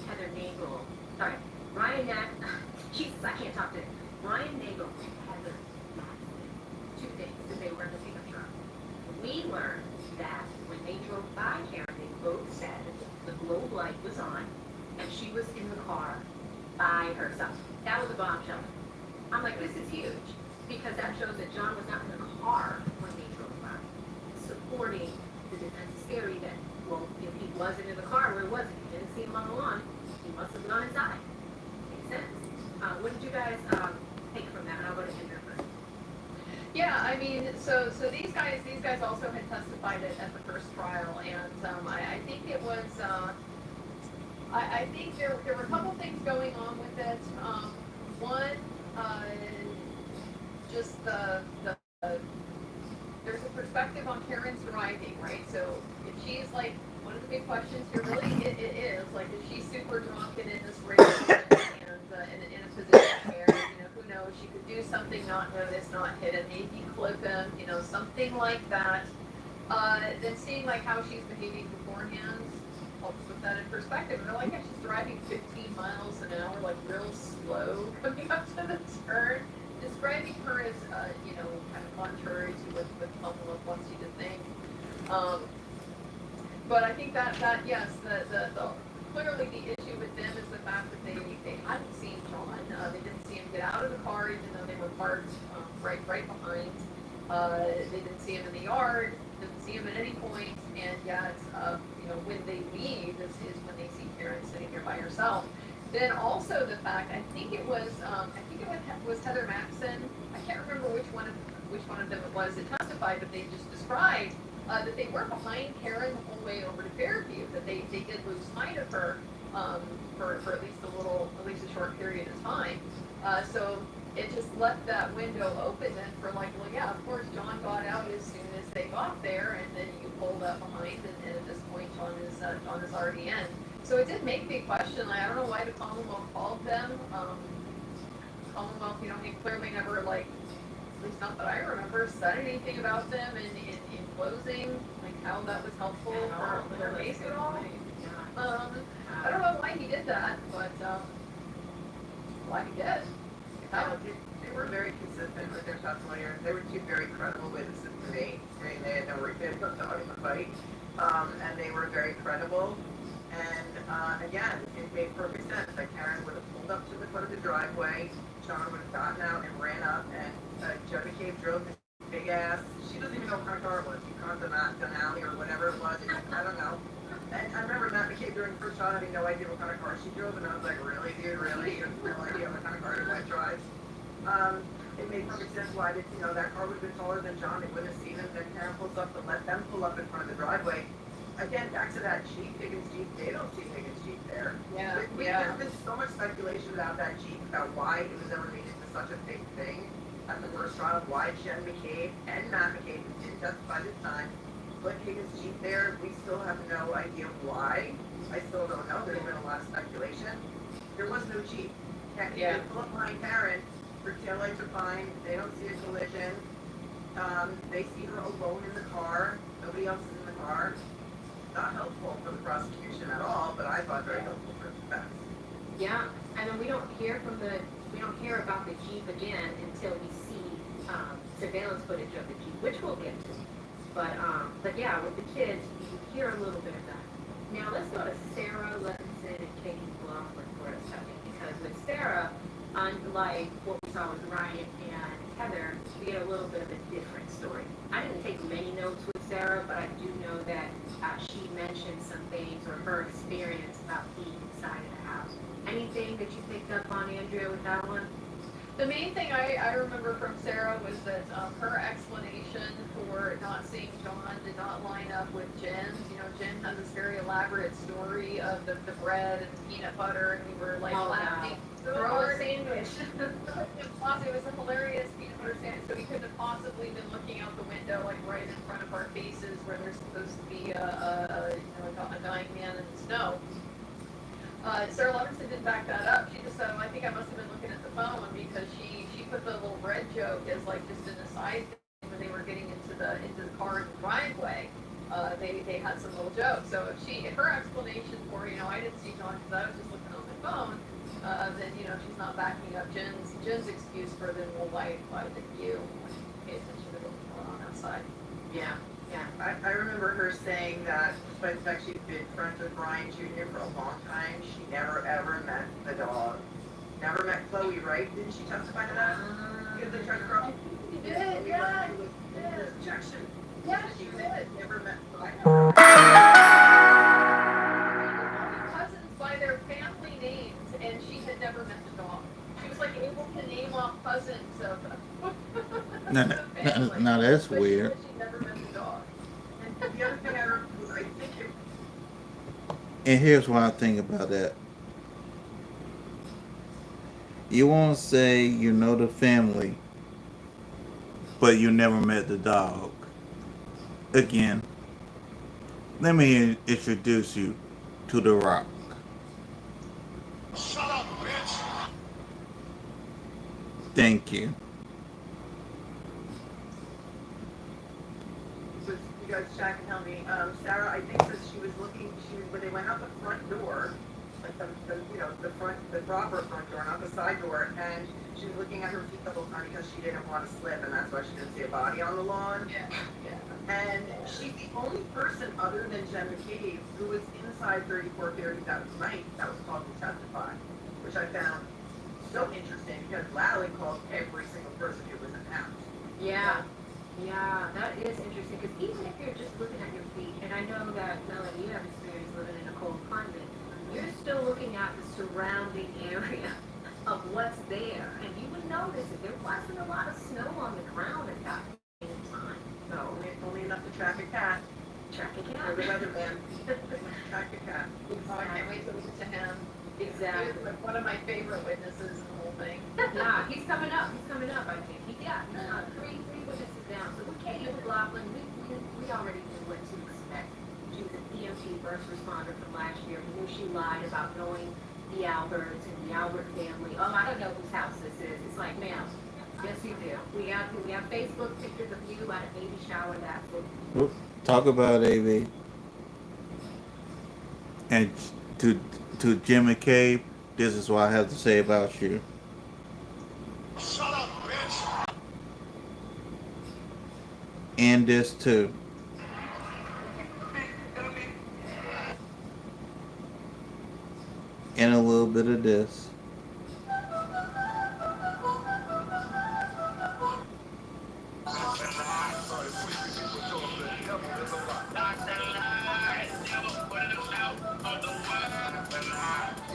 Heather Nagel, sorry, Jesus, I can't talk to it. Ryan Nagel and Heather Maxson, two things, because they were in the pickup truck. We learned that when they drove by Karen, they both said the globe light was on, and she was in the car by herself. That was a bombshell. I'm like, this is huge, because that shows that John was not in the car when they drove by, supporting the defense's theory that, well, if he wasn't in the car, where was he? You didn't see him on the lawn. He must have gone inside. Makes sense. What did you guys take from that? And I'll go to Hendra first. Yeah, I mean, so these guys also had testified at the first trial, and I think it was, I think there were a couple things going on with it. One, just there's a perspective on Karen's driving, right? So if she's like, one of the big questions here really it is, like, is she super drunk and in this race and in a position where, you know, who knows, she could do something, not notice, not hit him, maybe clip him, you know, something like that. Then seeing like how she's behaving beforehand helps put that in perspective. And they're like, yeah, she's driving 15 miles an hour, like real slow coming up to the turn. Describing her as, you know, kind of contrary to what Commonwealth wants you to think. But I think that yes, the clearly the issue with them is the fact that they hadn't seen John. They didn't see him get out of the car, even though they were parked right behind. They didn't see him in the yard. Didn't see him at any point. And yet, you know, when they leave, this is when they see Karen sitting there by herself. Then also the fact, I think it was Heather Maxson. I can't remember which one of them it was that testified, but they just described that they weren't behind Karen the whole way over to Fairview, that they did lose sight of her, for at least a short period of time. So it just left that window open then for like, well, yeah, of course, John got out as soon as they got there, and then you pulled up behind, and at this point, John is already in. So it did make me question, like, I don't know why the Commonwealth called them. Commonwealth, he clearly never, like, at least not that I remember, said anything about them in closing, like how that was helpful for their case at all. I don't know why he did that, but why he did. They were very consistent with their testimony. They were two very credible witnesses to me. I mean, they had no reason to talk in the fight. And they were very credible. And again, it made perfect sense that Karen would have pulled up to the foot of the driveway, John would have gotten out and ran up, and Joe McCabe drove this big ass, she doesn't even know what kind of car it was, he caught the Denali or whatever it was, I don't know. And I remember Matt McCabe during the first shot having no idea what kind of car she drove, and I was like, really, dude, really? You have no idea what kind of car your wife drives? It made perfect sense why that car would have been taller than John, they wouldn't have seen him, then Karen pulls up to let them pull up in front of the driveway. Again, back to that Jeep, Higgins Jeep, they don't see Higgins Jeep there. Yeah, There's been so much speculation about that Jeep, about why it was ever made into such a big thing at the first trial, why Jen McCabe and Matt McCabe, who didn't testify this time, put Higgins Jeep there. We still have no idea why. I still don't know. There's been a lot of speculation. There was no Jeep. They pull up behind Karen, her taillights are fine, they don't see a collision. They see her alone in the car, nobody else is in the car. Not helpful for the prosecution at all, but I thought very helpful for the defense. Yeah, and then we don't hear about the Jeep again until we see surveillance footage of the Jeep, which we'll get to. But yeah, with the kids, you hear a little bit of that. Now let's go to Sarah Levinson and Katie McLaughlin for a second, because with Sarah, unlike what we saw with Ryan and Heather, we get a little bit of a different story. I didn't take many notes with Sarah, but I do know that she mentioned some things, or her experience about being inside of the house. Anything that you picked up on, Andrea, with that one? The main thing I remember from Sarah was that her explanation for not seeing John did not line up with Jen's. Jen has this very elaborate story of the bread and the peanut butter, and we were like laughing. Throw a sandwich. It was a hilarious peanut butter sandwich, so we couldn't have possibly been looking out the window, like right in front of our faces, where there's supposed to be a dying man in the snow. Sarah Levinson didn't back that up. She just said, I think I must have been looking at the phone, because she put the little bread joke as like just an aside thing when they were getting into the car in the driveway. They had some little jokes. So if her explanation for, I didn't see John because I was just looking on my phone, then she's not backing up Jen's excuse for then, well, why did you pay attention to what's going on outside? Yeah. I remember her saying that despite the fact she'd been friends with Brian Jr. for a long time, she never ever met the dog. Never met Chloe, right? Didn't she testify to that? Because they tried to cross. She did, yeah. Objection. Yeah, She did. never met. Cousins by their family names, and she had never met the dog. She was like able to name off cousins of Now that's but weird. She never met the dog. And the other thing I remember was I think And here's what I think about that. You won't say you know the family, but you never met the dog. Again, let me introduce you to The Rock. Shut up, bitch! Thank you. was, you guys check and tell me, Sarah, I think that she was when they went out the front door, like the proper front door, not the side door, and she was looking at her feet the whole time because she didn't want to slip, and that's why she didn't see a body on the lawn. Yeah. And she's the only person other than Jen McCabe who was inside 3430 that night that was called to testify, which I found so interesting because Lally called every single person who was in the house. Yeah, that is interesting, because even if you're just looking at your feet, and I know that, Melanie, you have experience living in a cold climate, you're still looking at the surrounding area of what's there, and you would notice that there wasn't a lot of snow on the ground at that point in time. So, Only enough to track a cat. weatherman. Cat. Oh, I can't wait to listen to him. Exactly. He was like one of my favorite witnesses in the whole thing. Nah, he's coming up, I think. He's three witnesses down. So with Katie McLaughlin, we already knew what to expect. She was an EMT first responder from last year. We knew she lied about knowing the Alberts and the Albert family. Oh, I don't know whose house this is. It's like, ma'am, yes you do. We have Facebook pictures of you at a baby shower. That's what. Talk about AV. And to Jim McCabe, this is what I have to say about you. Shut up, bitch! And this too. And a little bit of this.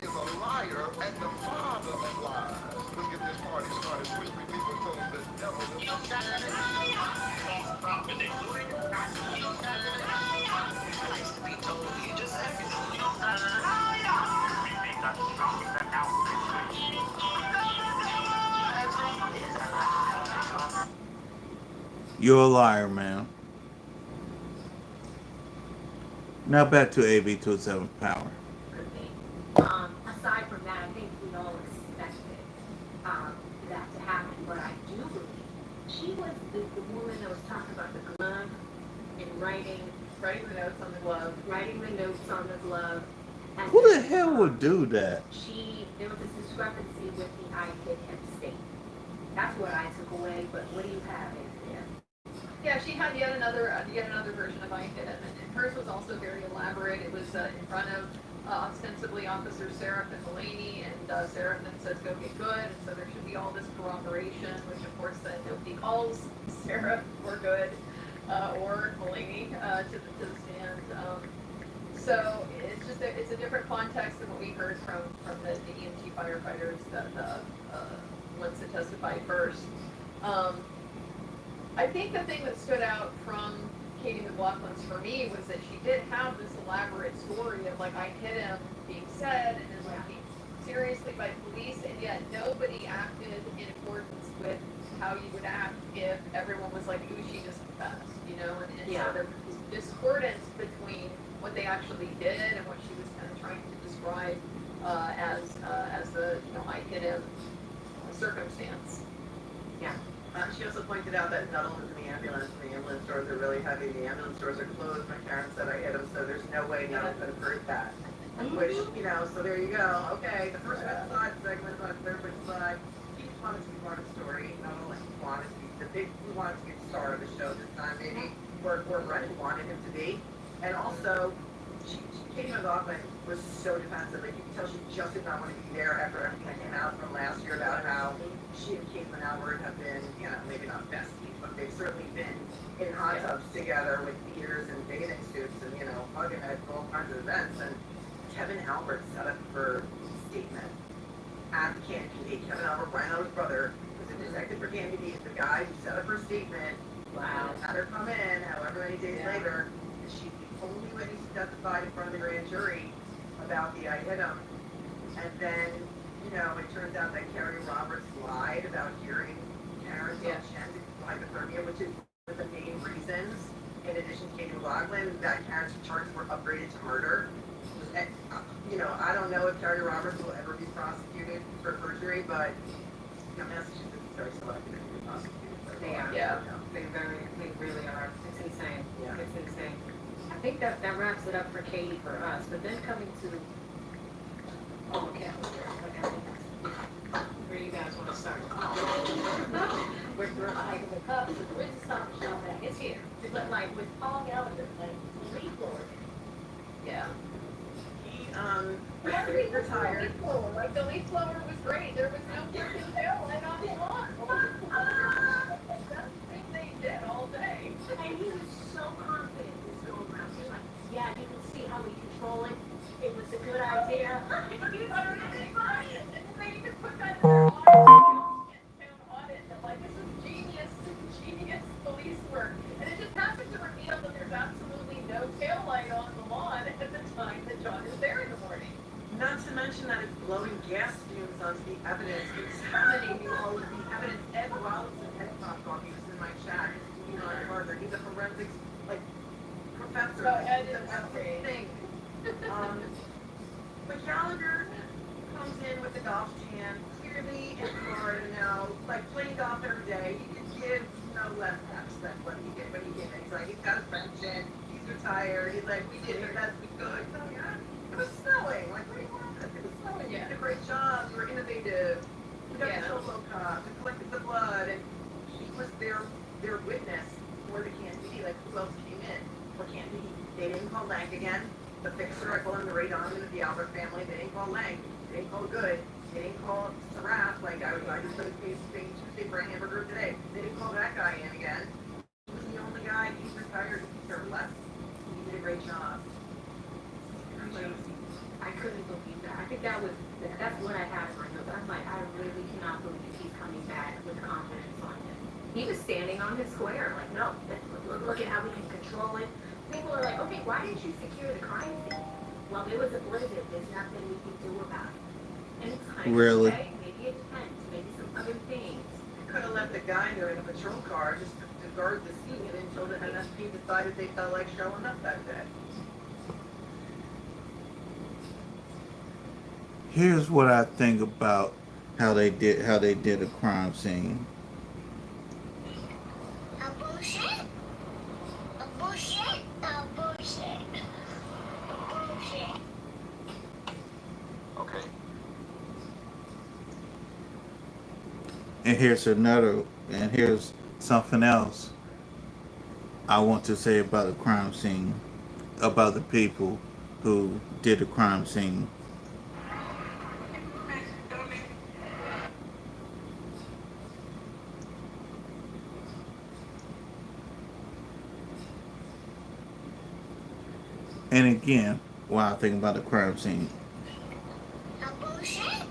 Is a liar and the father of lies. Let's get this party started. Whispering people told him the devil is You're a liar, man. Now back to AB 27 Power. Could be. Aside from that, I think we all expected that to happen. But I do believe she was the woman that was talking about the glove and writing Writing the notes on the glove. the notes on the glove. And Who the hell would do that? there was a discrepancy with the I hit him statement. That's what I took away. But what do you have in there? Yeah, she had yet another version of I hit him, and hers was also very elaborate. It was in front of ostensibly Officer Seraphin Mulaney, and Seraphin says go get good, and so there should be all this corroboration, which of course then nobody calls Seraph or Good or Mulaney to the stand. So it's just it's a different context than what we heard from the EMT firefighters, the ones that testified first. I think the thing that stood out from Katie McLaughlin's for me was that she did have this elaborate story of like I hit him being said and then like being seriously by police, and yet nobody acted in accordance with how you would act if everyone was like, ooh, she just confessed, you know, and Yeah. so there was this discordance between what they actually did and what she was kind of trying to describe as the I hit him circumstance. Yeah. She also pointed out that Nuttall was in the ambulance, and the ambulance doors are really heavy. The ambulance doors are closed. My parents said I hit him, so there's no way Nuttall could have heard that. Which, so there you go. Okay, the first went side, the second went side, the third went side. He just wanted to be part of the story. Nuttall wanted to be he wanted to be the star of the show this time, maybe. Or Brennan wanted him to be. And also, Katie McLaughlin was so defensive. Like, you can tell she just did not want to be there after everything that came out from last year about how she and Caitlin Albert have been, maybe not besties, but they've certainly been in hot tubs together with beers and bathing suits and, hugging at all kinds of events. And Kevin Albert set up her statement at the Candy Date. Kevin Albert, Brian Albert's brother, was a detective for Candy Date, the guy who set up her statement. Wow. Had her come in, however many days later, and she's the only witness who testified in front of the grand jury about the I hit him. And then, it turns out that Carrie Roberts lied about hearing Karen Chen hypothermia, which is one of the main reasons, in addition to Katie McLaughlin, that Karen's charges were upgraded to murder. And, I don't know if Carrie Roberts will ever be prosecuted for perjury, but Massachusetts is very selective to be prosecuted. They are. Yeah. They really are. It's insane. Yeah. It's insane. I think that wraps it up for Katie for us. But then coming to okay. Where do you guys want to start? We're like the Cubs. Where's the stop shop at? It's here. It's like with Paul Gallagher, like Lee Florida. Yeah. He retired. Like the leaf blower was great. There was no freaking tail light on the lawn. That's the thing they did all day. And he was so confident this go around. He was like, yeah, you can see how we control it. It was a good idea. They even put that in their audit. That like this is genius police work. And it just happened to reveal that there's absolutely no tail light on gas fumes on the evidence, examining all of the evidence. Ed Robinson, Ed Topgolf, he was in my chat. He's on Harvard. He's a forensics like professor. So Ed He's is a great. thing. But Gallagher comes in with the golf chan, clearly in Florida now, like playing golf every day. He could give no less apps than what he did when he came in. He's like, he's got his pension, he's retired, he's like, we did the best we could. So yeah, it was snowing. Like, what do you want? It was snowing. You did a great job, you were innovative. You got the solo cup, you collected the blood, and he was their witness for the Candide. Like, who else came in for Candide? They didn't call Lang again. The fixer, I call him the Ray Donovan of the Albert family. They didn't call Lang. They didn't call Good. They didn't call Saraf. Like I just put his thing Tuesday for a hamburger today. They didn't call that guy in again. He was the only guy. He's retired. He served less. He did a great job. I couldn't believe that. I think that's what I had in my notes. I'm like, I really cannot believe he's coming back with confidence on him. He was standing on his square, like, no, look at how we can control it. People are like, okay, why didn't you secure the crime scene? Well, it was a blizzard. There's nothing we can do about it. And it's kind Really? of okay. Maybe it's tense. Maybe some other things. Could have left the guy there in a patrol car just to guard the scene until the NSP decided they felt like showing up that day. Here's what I think about how they did a crime scene. A bullshit. A bullshit. A bullshit. A bullshit. Okay. And here's something else I want to say about the crime scene, about the people who did the crime scene. And again, while I think about the crime scene, A bullshit.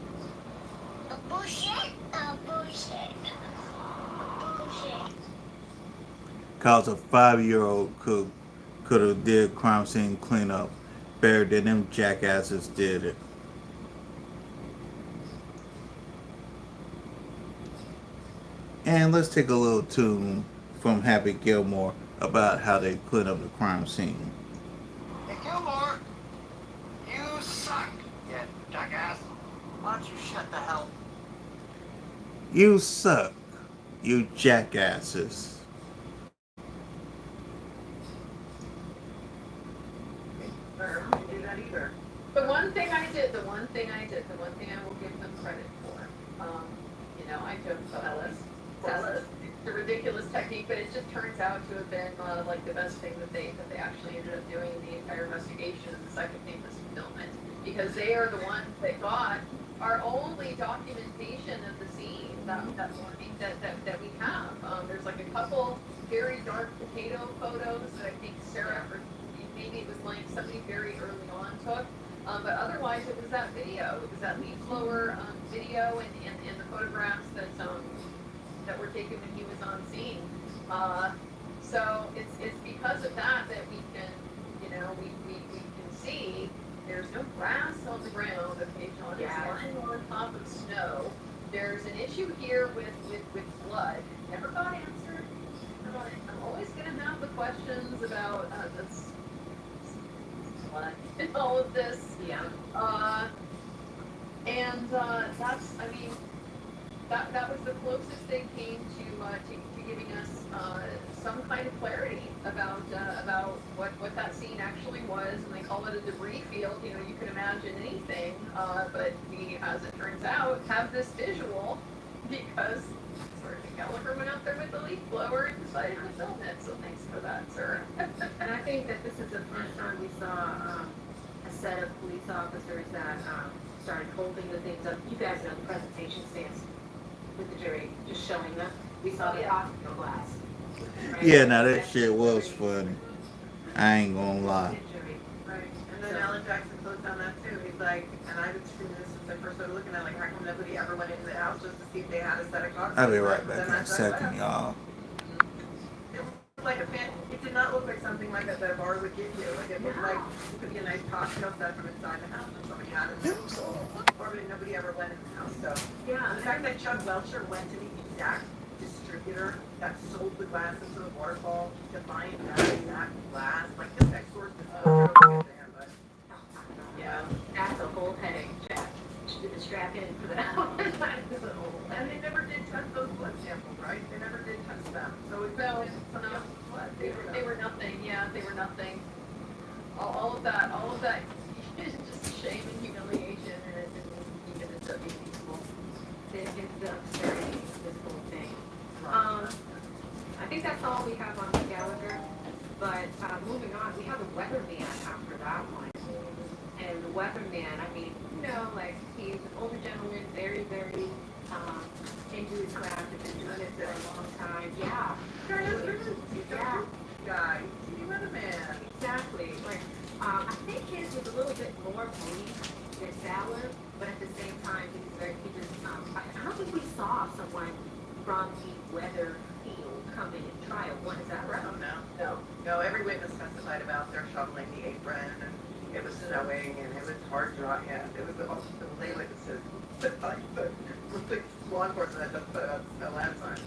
A bullshit. A bullshit. A bullshit. cause a 5-year-old could have did crime scene cleanup better than them jackasses did it. And let's take a little tune from Happy Gilmore about how they clean up the crime scene. Hey, Gilmore, you suck, you jackass. Why don't you shut the hell? You suck, you jackasses. Or I didn't do that either. The one thing I I will give them credit for, I joked about Ellis. It's a ridiculous technique, but it just turns out to have been like the best thing that they actually ended up doing in the entire investigation. And the second thing was fulfillment, because they are the ones that got our only documentation of the scene that morning that we have. There's like a couple very dark potato photos that I think Sarah, or maybe it was like somebody very early on took. But otherwise, it was that video. It was that leaf blower video and the photographs that were taken when he was on scene. So it's because of that we can, we can see there's no grass on the ground. Okay, John, it's lying on top of snow. There's an issue here with blood. Never got answered. I'm always going to have the questions about this. In all of this, and that's, that was the closest they came to giving us some kind of clarity about what that scene actually was, and they call it a debris field. You can imagine anything, but we, as it turns out, have this visual because Sergeant Gallagher went out there with the leaf blower and decided to film it. So thanks for that, sir. And I think that this is the first time we saw a set of police officers that started holding the things up. You guys know the presentation stance with the jury, just showing them. We saw the hospital glass. Right? Yeah, now that shit was funny. I ain't gonna lie. Right. And then Alan Jackson closed on that too. He's like, and I've been screaming this since I first started looking at it, like, how come nobody ever went into the house just to see if they had a set of cards? I'll be right back in a second, y'all. They were like a fan. It did not look like something like that a bar would give you. Like it looked like it could be a nice cocktail set from inside the house that somebody had in the house. Or nobody ever went in the house. So Yeah. the fact that Chuck Welcher went to the exact distributor that sold the glasses to the waterfall to find that exact glass, like this next source is there, but yeah. That's a whole headache, Jack. Strap in for that. And they never did test those blood samples, right? They never did test them. So it's No, something no. else's blood. They were nothing, yeah, they were nothing. All of that is just shame and humiliation, and it didn't even end up being peaceful. It's the absurdity of this whole thing. I think that's all we have on the Gallagher. But moving on, we have a weatherman after that one. And the weatherman, I mean, you know, like he's an older gentleman, very, very into his craft, has been doing it for a long time. Yeah. Yeah. Guy, TV weatherman. Exactly. Like, I think his was a little bit more bleak than Valor, but at the same time, he just, I don't think we saw someone from the weather field come in and try it one. Is that right? No, every witness testified about their shoveling the apron, and it was snowing, and it was hard dry, yeah, it was the lay witnesses, but like the law enforcement that put up snow last time.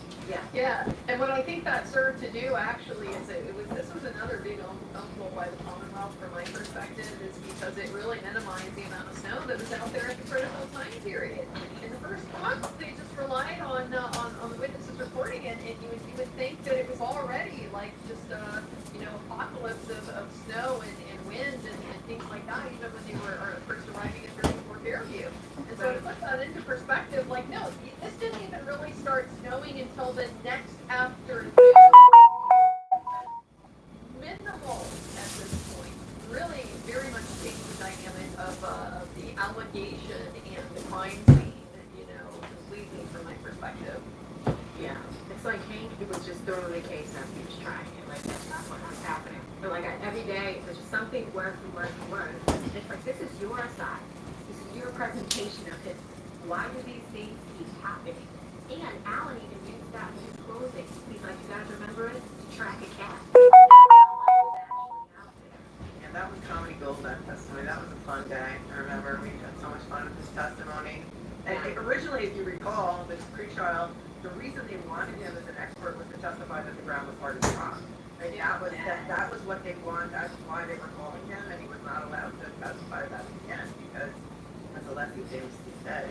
Yeah, and what I think that served to do actually is this was another big unfold by the Commonwealth from my perspective, is because it really minimized the amount of snow that was out there at the critical time period. In the first month, they just relied on the witnesses reporting it, and you would think that it was already like just apocalypse of snow and wind and things like that, even when they were first arriving at 34 Fairview. And so to put that into perspective, like, no, this didn't even really start snowing until the next afternoon. Minimal at this point. Really very much changed the dynamic of the allegation and the crime scene, completely from my perspective. Yeah. It's like Hank, he was just throwing the case up, he was trying it. Like, that's not what was happening. But like every day, there's just something worse and worse and worse. It's like, this is your side. This is your presentation of it. Why do these things keep happening? And Alan even used that in his closing. He's like, you guys remember it? To track a cat. And that was comedy gold, that testimony. That was a fun day. I remember we had so much fun with his testimony. And originally, if you recall, the pre-trial, the reason they wanted him as an expert was to testify that the ground was hard as rock. And that was what they wanted. That's why they were calling him, and he was not allowed to testify that again because, as Alessi famously said,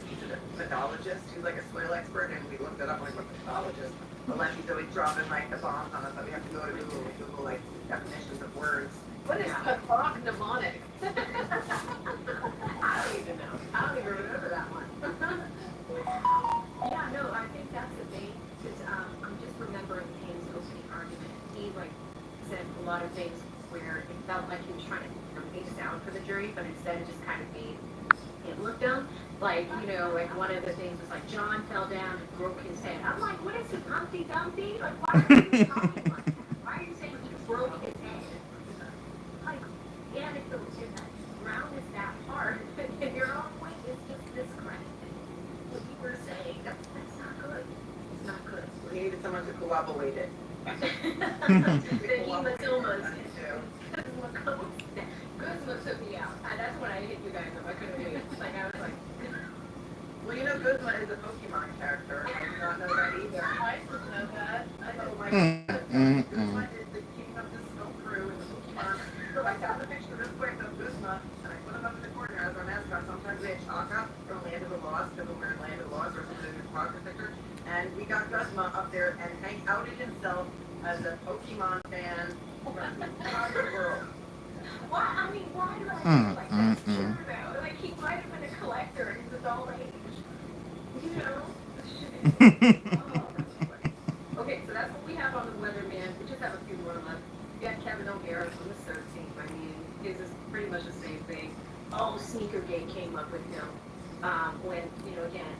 he's a methodologist. He's like a soil expert, and we looked it up like what's a methodologist. Alessi's always dropping like the bombs on us, so we have to go to Google like definitions of words. What is pathognomonic? I don't even know. I don't even remember that one. Yeah, no, I think that's the thing. Because I'm just remembering his opening argument. He said a lot of things where it felt like he was trying to make sound for the jury, but instead it just kind of made it look dumb. Like one of the things was like John fell down and broke his head. I'm like, what is it, Humpty Dumpty? Like, why are you talking like that? Why are you saying he broke his head? Like, anecdotes in that ground is that hard, and your own point is just discredited. What you were saying, that's not good. It's not good. We needed someone to corroborate it. The hematomas. Guzma took me out. That's when I hit you guys up. I couldn't do it. Like, I was like, Well, Guzma is a Pokemon character. I did not know that either. I didn't know that. Oh my God. Guzma is the king of the snow crew in the Pokemon. So I found a picture real quick of Guzma, and I put him up in the corner as our mascot. Sometimes they had Chaka from Land of the Lost, because we're in Land of the Lost, or something in the Chaka picture. And we got Guzma up there, and Hank outed himself as a Pokemon fan from the world. why? I mean, why do I feel like that's true though? Like, he might have been a collector in his adult age. Okay, so that's what we have on the weatherman. We just have a few more left. We got Kevin O'Hara from the 13th. I mean, his is pretty much the same thing. Oh, Sneakergate came up with him. When, again,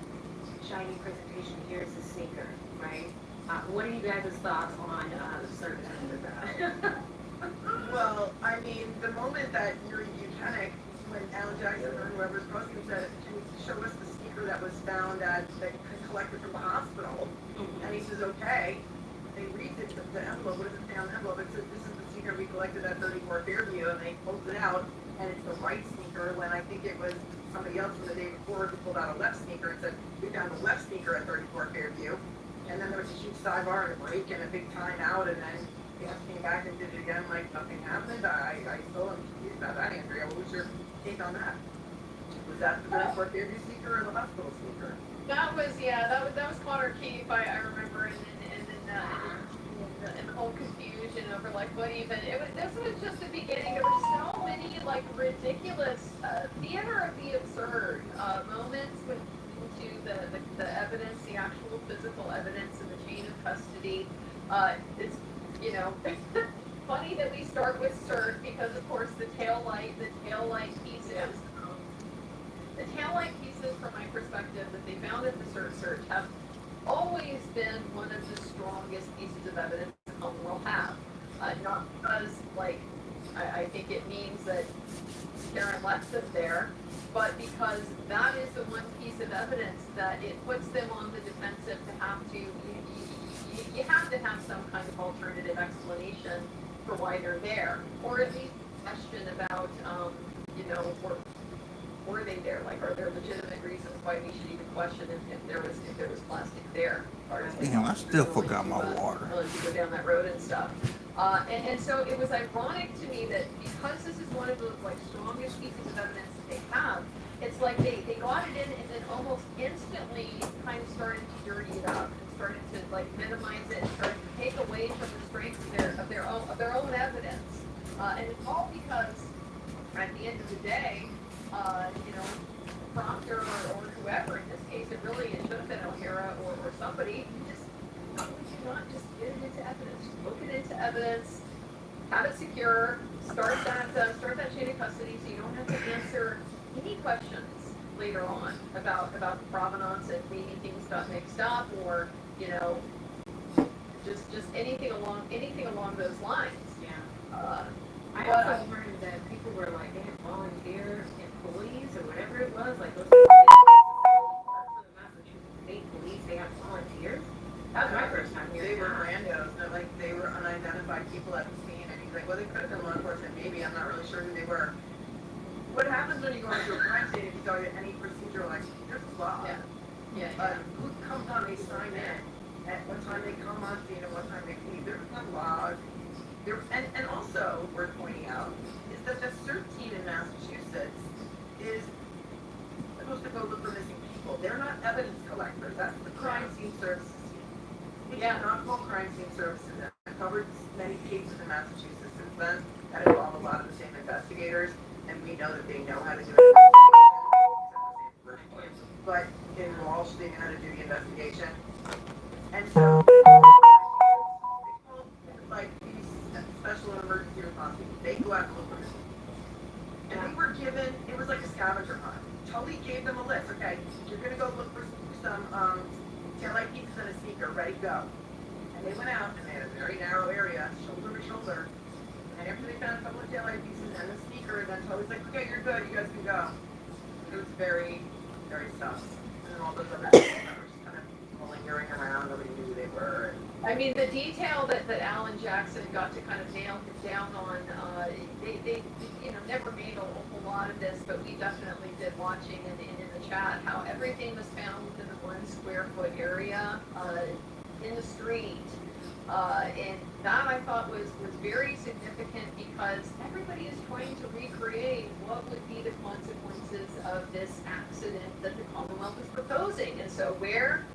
shiny presentation, here's the sneaker, right? What are you guys' thoughts on the service of that? Well, I mean, the moment that Yuri Buchanan, when Alan Jackson or whoever's posting said, can you show us the sneaker that was found that collected from the hospital? And he says, okay. they read the envelope, what does it say on the envelope? It says, this is the sneaker we collected at 34 Fairview, and they pulled it out, and it's the right sneaker, when I think it was somebody else from the day before who pulled out a left sneaker and said, we found a left sneaker at 34 Fairview. And then there was a huge sidebar and a break and a big timeout, and then they came back and did it again like nothing happened. I still am confused about that, Andrea. What was your take on that? Was that the 34 Fairview sneaker or the hospital sneaker? That was Connor Keefe. I remember, and the whole confusion over like what even this was just the beginning. There were so many like ridiculous theater of the absurd moments with into the evidence, the actual physical evidence in the chain of custody. It's funny that we start with CERT because of course the tail light pieces. The taillight pieces, from my perspective, that they found at the CERT search have always been one of the strongest pieces of evidence Home will have. Not because, I think it means that Karen left them there, but because that is the one piece of evidence that it puts them on the defensive to have to, you have to have some kind of alternative explanation for why they're there, or at least question about, were they there? Like, are there legitimate reasons why we should even question if there was plastic there? Damn, I still forgot my water. Willing to go down that road and stuff. And so it was ironic to me that because this is one of the strongest pieces of evidence that they have, it's like they got it in and then almost instantly kind of started to dirty it up and started to minimize it and started to take away from the strength of their own evidence. And it's all because at the end of the day, Proctor or whoever in this case, it should have been O'Hara or somebody. Would you not just get it into evidence? Just look it into evidence, have it secure, start that chain of custody so you don't have to answer any questions later on about the provenance and maybe things got mixed up or just anything along those lines. Yeah. I also learned that people were they had volunteer employees or whatever it was, those people work for the Massachusetts State Police, they have volunteers. That was my first time hearing They were that. randos, they were unidentified people at the scene, and he's like, well, they could have been law enforcement, maybe, I'm not really sure who they were. What happens when you go into a crime scene if you go to any procedure there's a law. Yeah. Who comes on, they sign in, at what time they come on scene and what time they leave, there's no law. And also, worth pointing out, is that the CERT team in Massachusetts is supposed to go look for missing people. They're not evidence collectors, that's the crime scene services team. We cannot call crime scene services. I've covered many cases in Massachusetts since then that involve a lot of the same investigators, and we know that they know how to do it. But in Walsh, they know how to do the investigation. And so, these special emergency response people, they go out and look for missing people. And we were given, it was like a scavenger hunt. Tully gave them a list, okay, you're gonna go look for some taillight pieces and a sneaker, ready, go. And they went out and they had a very narrow area, shoulder to shoulder. And after they found a couple of taillight pieces and the sneaker, then Tully's like, okay, you're good, you guys can go. It was very, very sus. And then all those other people that were just kind of lingering around, nobody knew who they were. I mean, the detail that Alan Jackson got to kind of nail him down on, they never made a whole lot of this, but we definitely did watching and in the chat how everything was found within the 1 square foot area in the street. And that I thought was very significant because everybody is trying to recreate what would be the consequences of this accident that the Commonwealth is proposing. And so where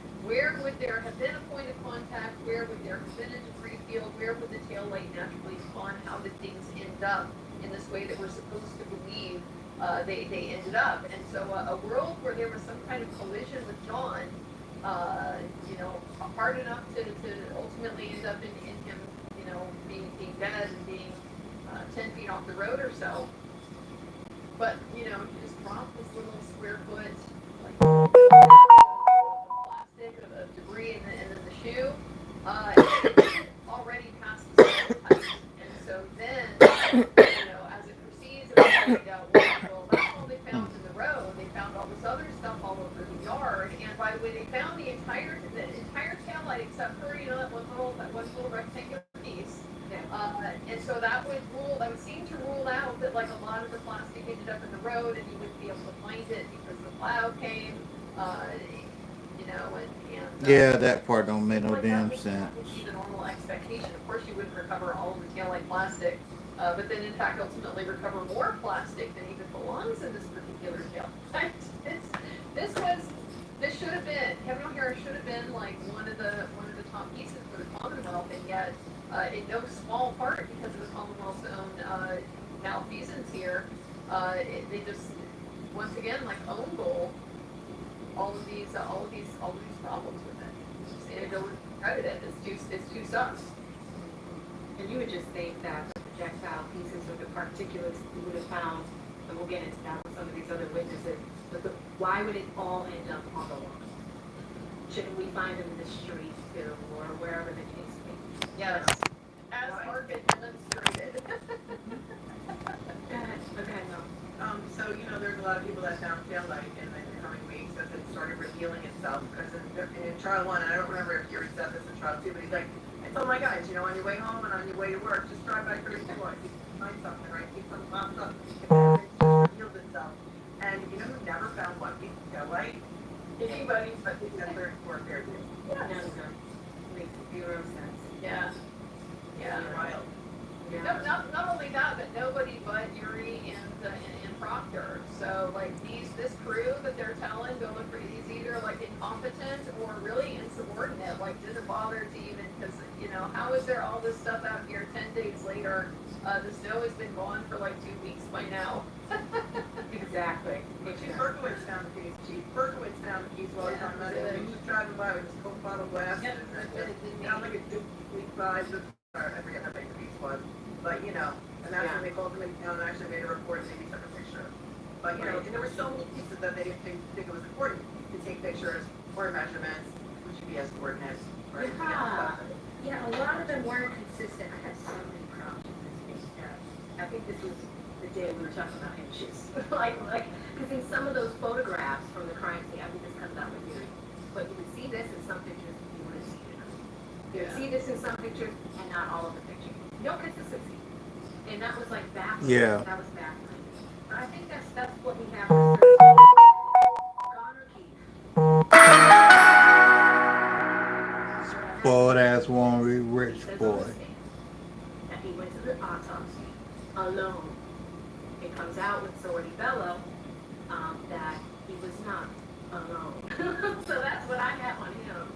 would there have been a point of contact? Where would there have been a debris field? Where would the tail light naturally spawn? How did things end up in this way that we're supposed to believe they ended up? And so a world where there was some kind of collision with John, hard enough to ultimately end up in him, being dead and being 10 feet off the road or so. But, you just drop this little square foot, plastic of debris and then the shoe, already past the second type. And so then, as it proceeds, it was pointed out, well, that's all they found in the road. They found all this other stuff all over the yard. And by the way, they found the entire tail taillight except for, that one little rectangular piece. Yeah. And so that would seem to rule out that like a lot of the plastic ended up in the road and you wouldn't be able to find it because the cloud came, and Yeah, that part don't make no like damn that sense. would be the normal expectation. Of course, you wouldn't recover all of the taillight plastic, but then in fact ultimately recover more plastic than even belongs in this particular taillight. This should have been, Kevin O'Hara should have been like one of the top pieces for the Commonwealth, and yet in no small part because of the Commonwealth's own malfeasance here, they just once again like own goal all of these problems with it. And don't credit it. It's too sus. And you would just think that the projectile pieces or the particulates we would have found, and we'll get into that with some of these other witnesses, but why would it all end up on the lawn? Shouldn't we find them in the street too, or wherever the case may be? Yes. As Margaret demonstrated. Go ahead, no. So, there's a lot of people that found taillight in the coming weeks as it started revealing itself. Because in trial 1, I don't remember if Gary said this in trial 2, but he's like, I told my guys, on your way home and on your way to work, just drive by 34. You find something, right? Keep something pops up. It reveals itself. And you know who never found one piece of taillight? Anybody but the That 34 pair did. No, makes zero sense. Yeah. Yeah. Wild. Yeah. Not only that, but nobody but Yuri and Proctor. So like this crew that they're telling go look for these either like incompetent or really insubordinate. Like didn't bother to even because how is there all this stuff out here 10 days later? The snow has been gone for like 2 weeks by now. Exactly. Chief Berkowitz found the piece. Chief Berkowitz found the piece while he was on that. He was driving by with his Coke bottle glass. Yep. It sounded like a Duke Week 5. I forget how big the piece was. But, and that's when they called him in town and actually made a report and maybe took a picture. But, and there were so many pieces that they didn't think it was important to take pictures or measurements, GPS coordinates, or anything else. Yeah, a lot of them weren't consistent. I had so many problems with this case. I think this was the day we were talking about inches. Because in some of those photographs from the crime scene, I think this comes out with you, but you would see this in some pictures, you wouldn't see it in others. You would see this in some pictures and not all of the pictures. No consistency. And that was like baffling. Yeah. That was baffling. But I think that's what we have to search. Connor Keith. Spoiled ass Warren rich Says on boy. the stand that he went to the autopsy alone. It comes out with Sorty Bello that he was not alone. So that's what I have on him.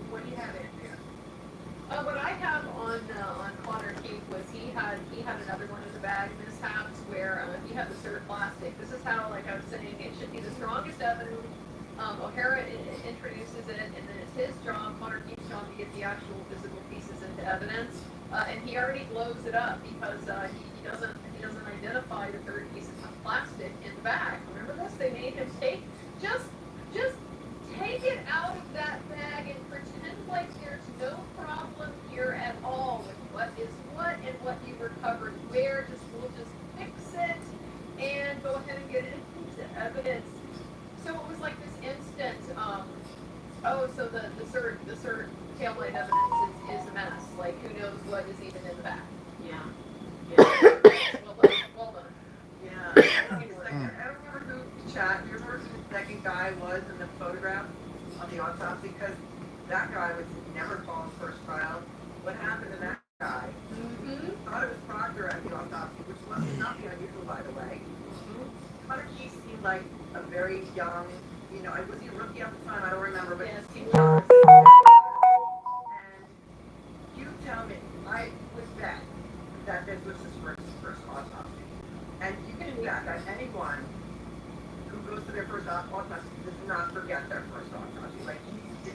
What do you have in there? What I have on Connor Keith was he had another one of the bag mishaps where he had the sort plastic. This is how, like I was saying, it should be the strongest evidence. O'Hara introduces it, and then it's his job, Connor Keith's job, to get the actual physical pieces into evidence. And he already blows it up because he doesn't identify the third piece of plastic in the bag. Remember this? They made him just take it out of that bag and pretend like there's no problem here at all with what is what and what you recovered where. We'll just fix it and go ahead and get it into evidence. So it was like this instant, so the cert taillight evidence is a mess. Like who knows what is even in the bag. Yeah. Well done. Yeah. I don't remember who chat. Do you remember who the second guy was in the photograph on the autopsy? Because that guy was never called first trial. What happened to that guy? Thought it was Proctor at the autopsy, which was nothing unusual, by the way. Connor Keith seemed like a very young, was he a rookie at the time? I don't remember, but Yes, he seemed young. And you tell me, I would bet that this was his first autopsy. And you can bet that anyone who goes to their first autopsy does not forget their first autopsy. Like,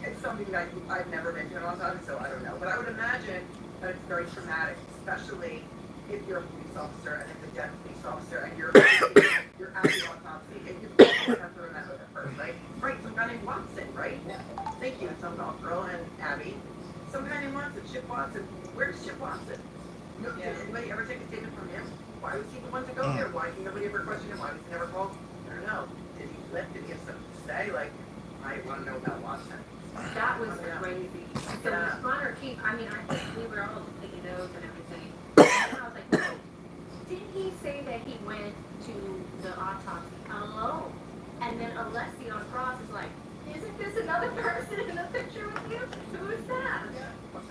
it's something that I've never been to an autopsy, so I don't know. But I would imagine that it's very traumatic, especially if you're a police officer and it's a dead police officer and you're at the autopsy and you have to remember the first, right? Right, some guy named Watson, right? Thank you, some golf girl and Abby. Some guy named Watson, Chip Watson. Where's Chip Watson? Did anybody ever take a statement from him? Why was he the one to go there? Why did nobody ever question him? Why was he never called? I don't know. Did he flip? Did he have something to say? Like, I want to know about Watson. That was Yeah. crazy. So Yeah. Connor keep, I mean, I think we were all taking notes and everything. And I was like, wait, did he say that he went to the autopsy alone? And then Alessio Cross is like, isn't this another person in the picture with you? Who is that?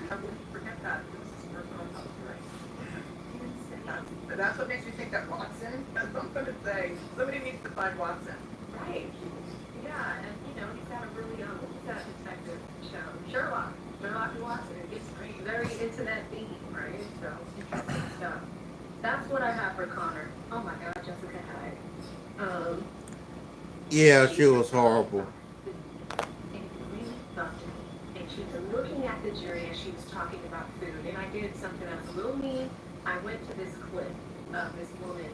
How would you forget that? This is personal health, right? He didn't say that. That's what makes me think that Watson, that's what I'm gonna say, somebody needs to find Watson. Right. Yeah, and you know, he's got a really, he's got a detective show. Sherlock Watson. It gets very into that theme, right? So, interesting stuff. That's what I have for Connor. Oh my God, Jessica Hyde. Yeah, she was horrible. And it really bugged me. And she was looking at the jury as she was talking about food. And I did something that was a little mean. I went to this clip of this woman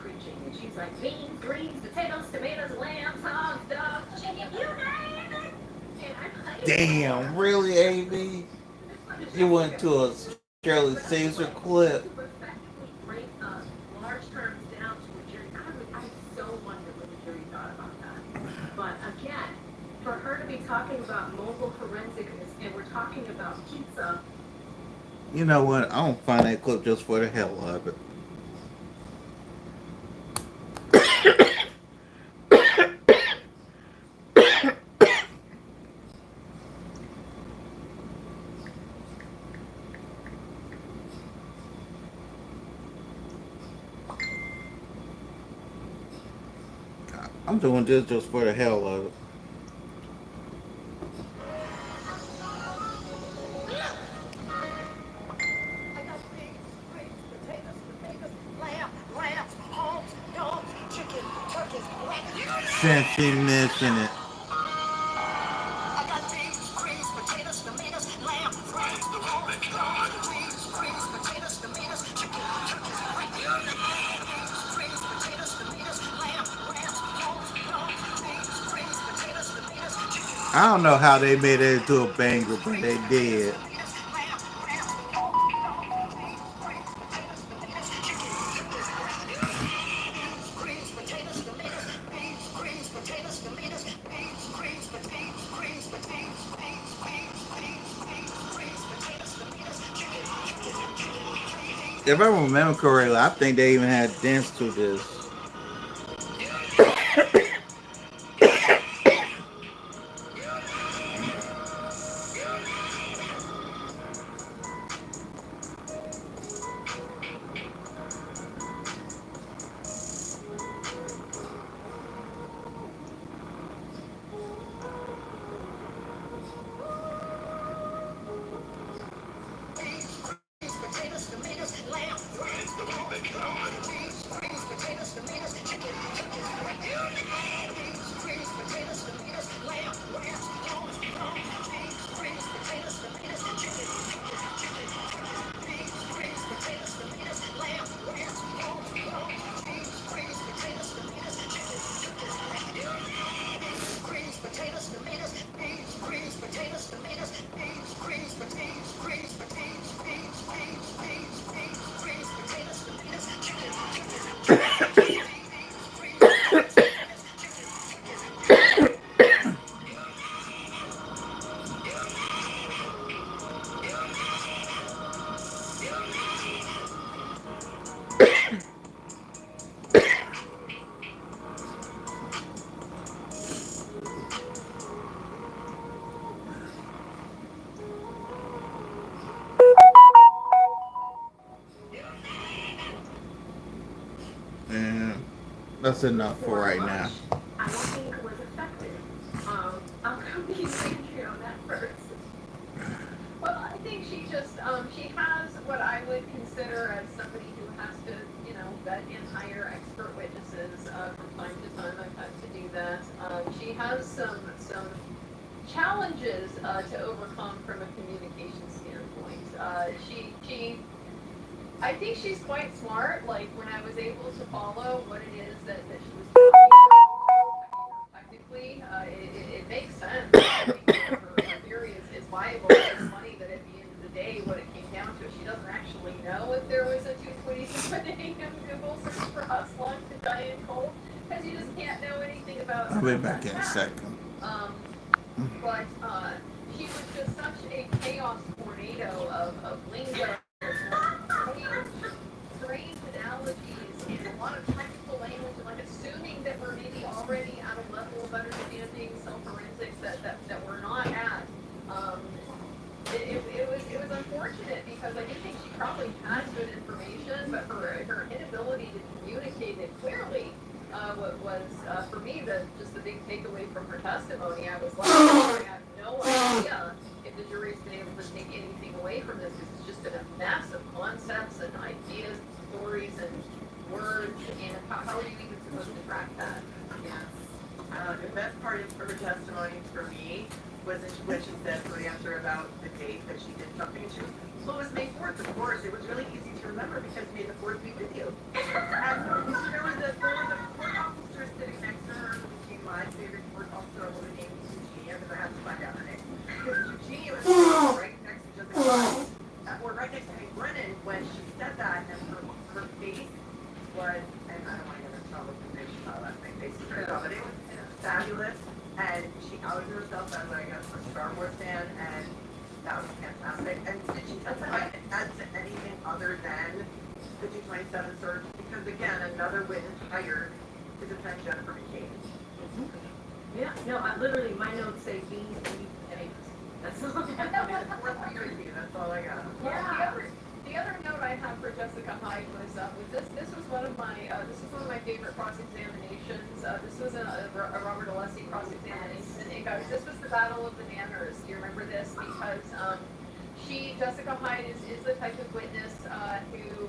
preaching. And she's like, beans, greens, potatoes, tomatoes, lambs, hogs, dogs, chicken, you name it. And I'm like, Damn, really, AB? You went to a Shirley Caesar clip. to effectively break large terms down to a jury. I so wonder what the jury thought about that. But again, for her to be talking about mobile forensics and we're talking about pizza, You know what? I don't find that clip just for the hell of it. I'm doing this just for the hell of it. I got beans, potatoes, lamb, lambs, hogs, dogs, chicken, turkeys, rabbits. Since she missing it. I got beans, greens, potatoes, tomatoes, lamb, hogs, dogs, beans, greens, potatoes, tomatoes, chicken, turkeys, rabbits. Beans, potatoes, tomatoes, lamb, lambs, hogs, dogs, beans, greens, potatoes, tomatoes, chicken, I don't know how they made it into a banger, but they did. greens, potatoes, tomatoes, beans, greens, potatoes, tomatoes, beans, greens, potatoes, greens, potatoes, beans, greens, potatoes, tomatoes, chicken. If I remember correctly, I think they even had dance to this. Potatoes, tomatoes, lamb, beans, greens, potatoes, tomatoes, chicken. Beans, greens, potatoes, tomatoes, lamb, beans, greens, potatoes, tomatoes, chicken. Beans, greens, potatoes, tomatoes, lamb, beans, greens, potatoes, tomatoes, chicken. Beans, greens, potatoes, tomatoes, beans, greens, potatoes, tomatoes, beans, greens, potatoes, greens, potatoes, beans, greens, potatoes, tomatoes, chicken. And that's enough for right now. I don't think it was effective. I'll come to you, Andrea, on that first. Well, I think she just, she has what I would consider as somebody who has to, you know, vet and hire expert witnesses, from time to time. I've had to do that. She has some challenges, to overcome from a communication standpoint. I think she's quite smart, like, when I was able to follow what it is that she was talking about, technically, it makes sense. I think her theory is viable. It's funny that at the end of the day, what it came down to, she doesn't actually know if there was a 227 a.m. Google search for us lunch to Diane Cole, because you just can't know anything about. I'll be back in a second. but she was just such a chaos tornado of lingo, strange analogies, and a lot of technical language, and like assuming that we're maybe already at a level of understanding some forensics that we're not at. It was unfortunate because I do think she probably had good information, but her inability to communicate it clearly was for me just the big takeaway from her testimony. I was like, I have no idea if the jury's been able to take anything away from this because it's just been a mess of concepts and ideas, stories, and words. And how are you even supposed to track that? Yes. The best part of her testimony for me was when she said her answer about the date that she did something. And she was, well, it was May 4th, of course. It was really easy to remember because we had the 4th week with you. And there was a court officer sitting next to her who became my favorite court officer, a woman named Eugenia, because I had to find out her name. Because Eugenia was right next to Jessica, or right next to Hank Brennan when she said that, and her face was, and I don't want to get into trouble because maybe she saw that thing, face is very but it was fabulous. And she outed herself as, I guess, a Star Wars fan, and that was fantastic. And did she testify as to anything other than the 227 search? Because again, another witness hired to defend Jennifer McCain. Yeah, no, literally, my notes say beans, eggs. That's all I have. That's all I got. Yeah. The other note I have for Jessica Hyde was this was one of my favorite cross examinations. This was a Robert Alessi cross examination. This was the Battle of the Manners. Do you remember this? Because Jessica Hyde is the type of witness who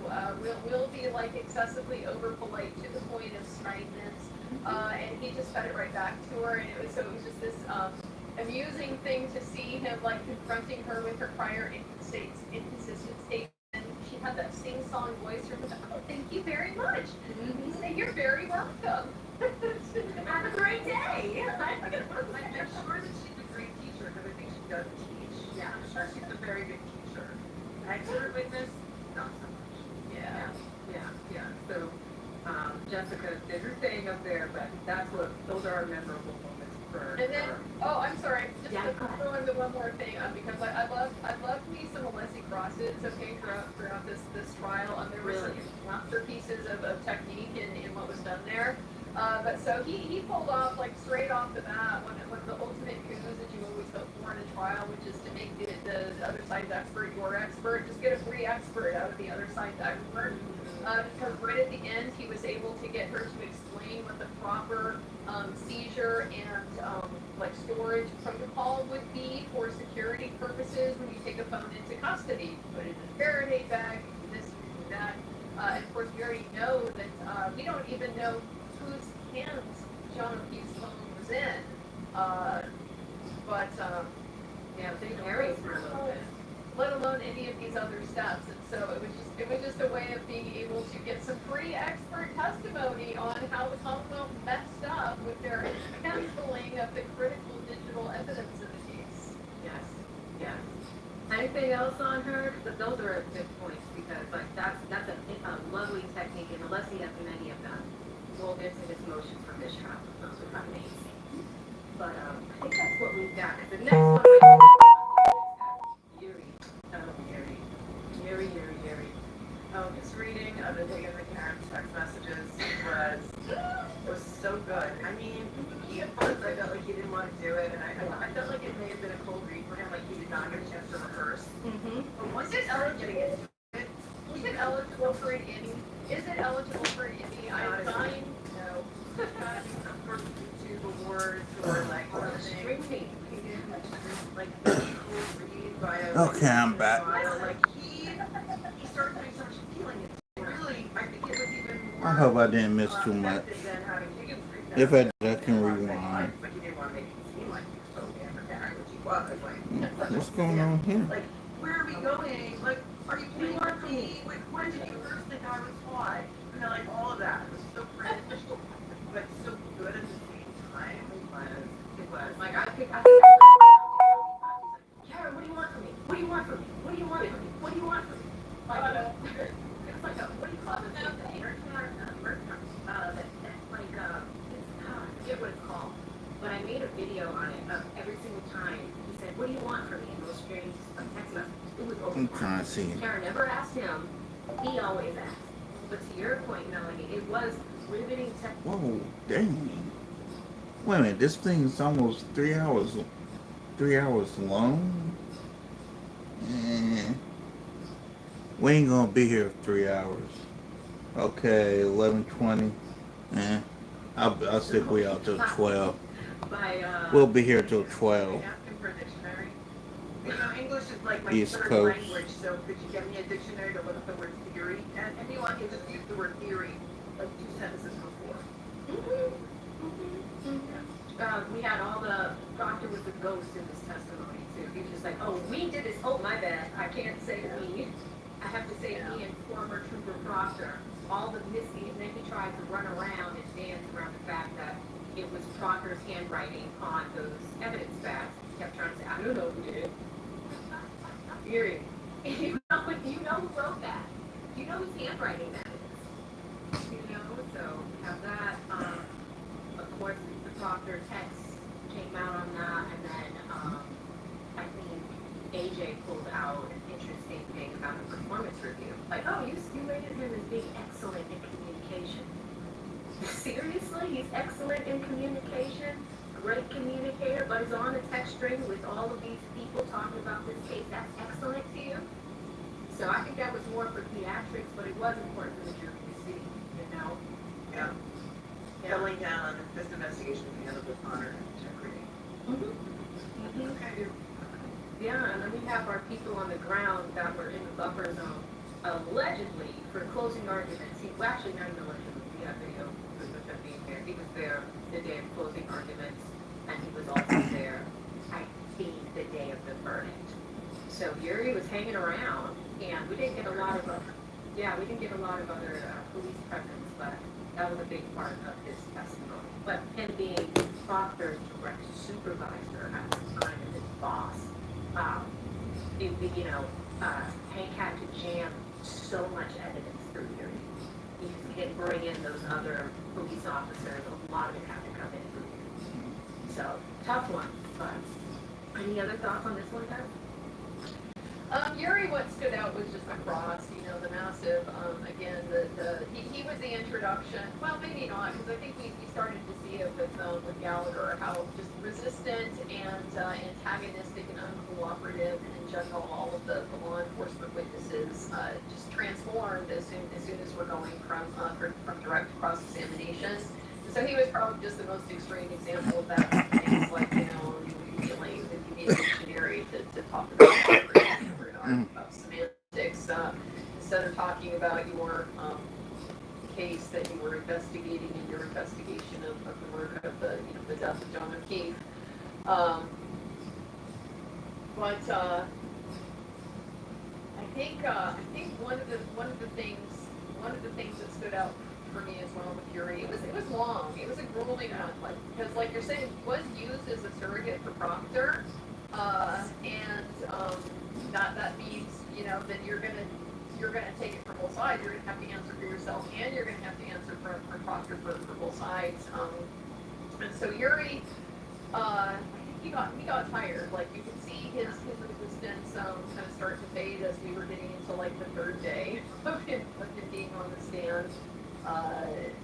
will be like excessively over polite to the point of strident, and he just fed it right back to her, and it was just this amusing thing to see him like confronting her with her prior inconsistent statements. She had that sing-song voice from the, oh, thank you very much. Mm-hmm. You're very welcome. Have a great day. I'm sure that she's a great teacher because I think she does teach. Yeah, I'm sure she's a very good teacher. Expert witness, not so much. Yeah. So, Jessica did her thing up there, but those are our memorable moments for And then, her. Oh, I'm sorry, just Yeah, to throw in the one more thing, because I love me some Alessi crosses, okay, throughout this trial. There were some masterpieces of technique in what was done there. But so he pulled off, like, straight off the bat, one of the ultimate coups that you always hope for in a trial, which is to make the other side's expert your expert. Just get a free expert out of the other side's expert. Because right at the end, he was able to get her to explain what the proper seizure and like storage protocol would be for security purposes when you take a phone into custody. Put it in a Faraday bag, do this, do that. And of course, we already know that we don't even know whose hands John O'Keefe's phone was in. Yeah, they carry for a little bit. Let alone any of these other steps. And so it was just a way of being able to get some free expert testimony on how the Commonwealth messed up with their handling of the critical digital evidence in the case. Yes. Anything else on her? But those are good points because like that's a lovely technique, and Alessi has many of them. We'll get to this motion for mistrial. Those are amazing. But I think that's what we've got. The next one. Yuri. Oh, his reading of the Day of the Karen's text messages was so good. I mean, he at first I felt like he didn't want to do it, and I felt like it may have been a cold read for him, like he did not get a chance to rehearse. Mm-hmm. But once he started getting into it, Is it eligible for an Emmy? Is it eligible for an Emmy? I find no. got some sort of YouTube awards or like something. Like the cold read by a Okay, I'm back. Like he started doing so much feeling it. Really, I think it was even more. I hope I didn't miss too much. Than having Higgins read that. If I did, I can rewind. But he didn't want to make it seem like he was so damn Karen, which he was. Like, What's going on here? like, where are we going? Like, are you playing for me? Like, when did you first think I was hot? You know, like all of that. It was so cringe, but so good at the same time. It was. Like, I think Karen, what do you want from me? What do you want from me? What do you want from me? What do you want from me? Like, it's like a, what do you call it? I I forget what it's called, but I made a video on it of every single I see. Karen never asked him, he always asked. But to your point, Melanie, it was riveting to Whoa, dang. Wait a minute, this thing's almost 3 hours long? Eh. We ain't gonna be here for 3 hours. Okay, 11:20. I'll stick we out till 12. by, We'll be here till 12. Asking for a dictionary. You know, English is like my East third Coast. language, so could you get me a dictionary to look up the word theory? And anyone can just use the word theory, like 2 sentences before. we had all the, Proctor was the ghost in this testimony too. He was just like, oh, we did this, oh, my bad, I can't say we. I have to say me and former Trooper Proctor, all the missing, and then he tried to run around and dance around the fact that it was Proctor's handwriting on those evidence facts. He kept trying to say, I don't know who did it. Period. You know who wrote that. You know whose handwriting that is. You know, so have that. Of course, the Proctor text came out on that, and then I think AJ pulled out an interesting thing about a performance review. Like, oh, you rated him as being excellent in communication. Seriously, he's excellent in communication, great communicator, but he's on a text string with all of these people talking about this case. That's excellent to you. So I think that was more for theatrics, but it was important for the jury to see, you know. Yeah. Doubling down on this investigation being handled with honor and integrity. Okay. Yeah, and then we have our people on the ground that were in the buffer zone, allegedly for closing arguments. Well, actually, not even allegedly, we have video with him being there. He was there the day of closing arguments, and he was also there, I think, the day of the verdict. So Yuri was hanging around, and we didn't get a lot of other police presence, but that was a big part of his testimony. But him being Proctor's direct supervisor at the time and his boss, Hank had to jam so much evidence through Yuri. He didn't bring in those other police officers. A lot of it had to come in through Yuri. So, tough one, but any other thoughts on this one, guys? Yuri, what stood out was just the cross, the massive, again, he was the introduction, well, maybe not, because I think we started to see it with Gallagher, how just resistant and antagonistic and uncooperative, and in general, all of the law enforcement witnesses just transformed as soon as we're going from direct cross-examination. So he was probably just the most extreme example of that. Things like, feeling that you need a dictionary to talk about semantics, instead of talking about your case that you were investigating in your investigation of the murder of the death of John O'Keefe. I think one of the things that stood out for me as well with Yuri, it was long. It was a grueling one, because like you're saying, it was used as a surrogate for Proctor, and that means that you're gonna take it from both sides. You're gonna have to answer for yourself, and you're gonna have to answer for Proctor for both sides. And so Yuri, I think he got tired. Like you could see his resistance kind of start to fade as we were getting into like the third day of him being on the stand.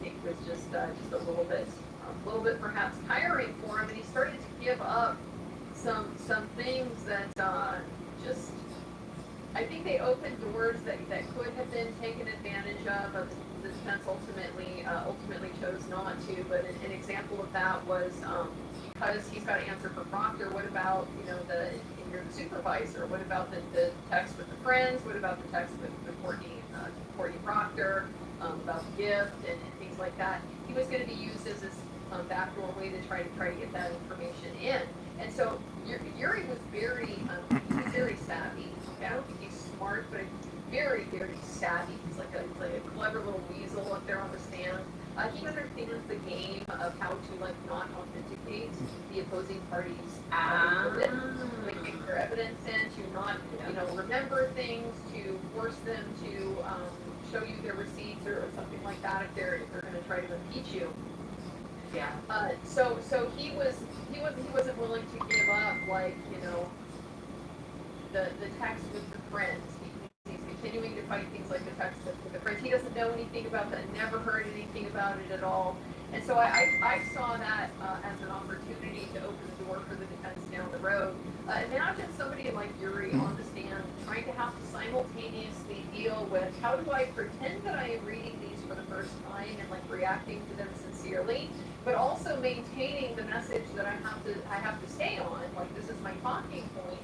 It was just a little bit perhaps tiring for him, and he started to give up some things that just, I think they opened doors that could have been taken advantage of, but the defense ultimately chose not to. But an example of that was because he's got to answer for Proctor. What about the supervisor? What about the text with the friends? What about the text with Courtney Proctor? About the gift and things like that. He was going to be used as this backdoor way to try to get that information in. And so Yuri was very savvy. I don't think he's smart, but very, very savvy. He's like a clever little weasel up there on the stand. He understands the game of how to not authenticate the opposing parties' their evidence in, to not remember things, to force them to show you their receipts or something like that if they're going to try to impeach you. Yeah. So he wasn't willing to give up the text with the friends. continuing to fight things like the text offense. He doesn't know anything about that, never heard anything about it at all. And so I saw that as an opportunity to open the door for the defense down the road. Imagine somebody like Yuri on the stand trying to have to simultaneously deal with how do I pretend that I am reading these for the first time and like reacting to them sincerely, but also maintaining the message that I have to stay on. Like this is my talking point.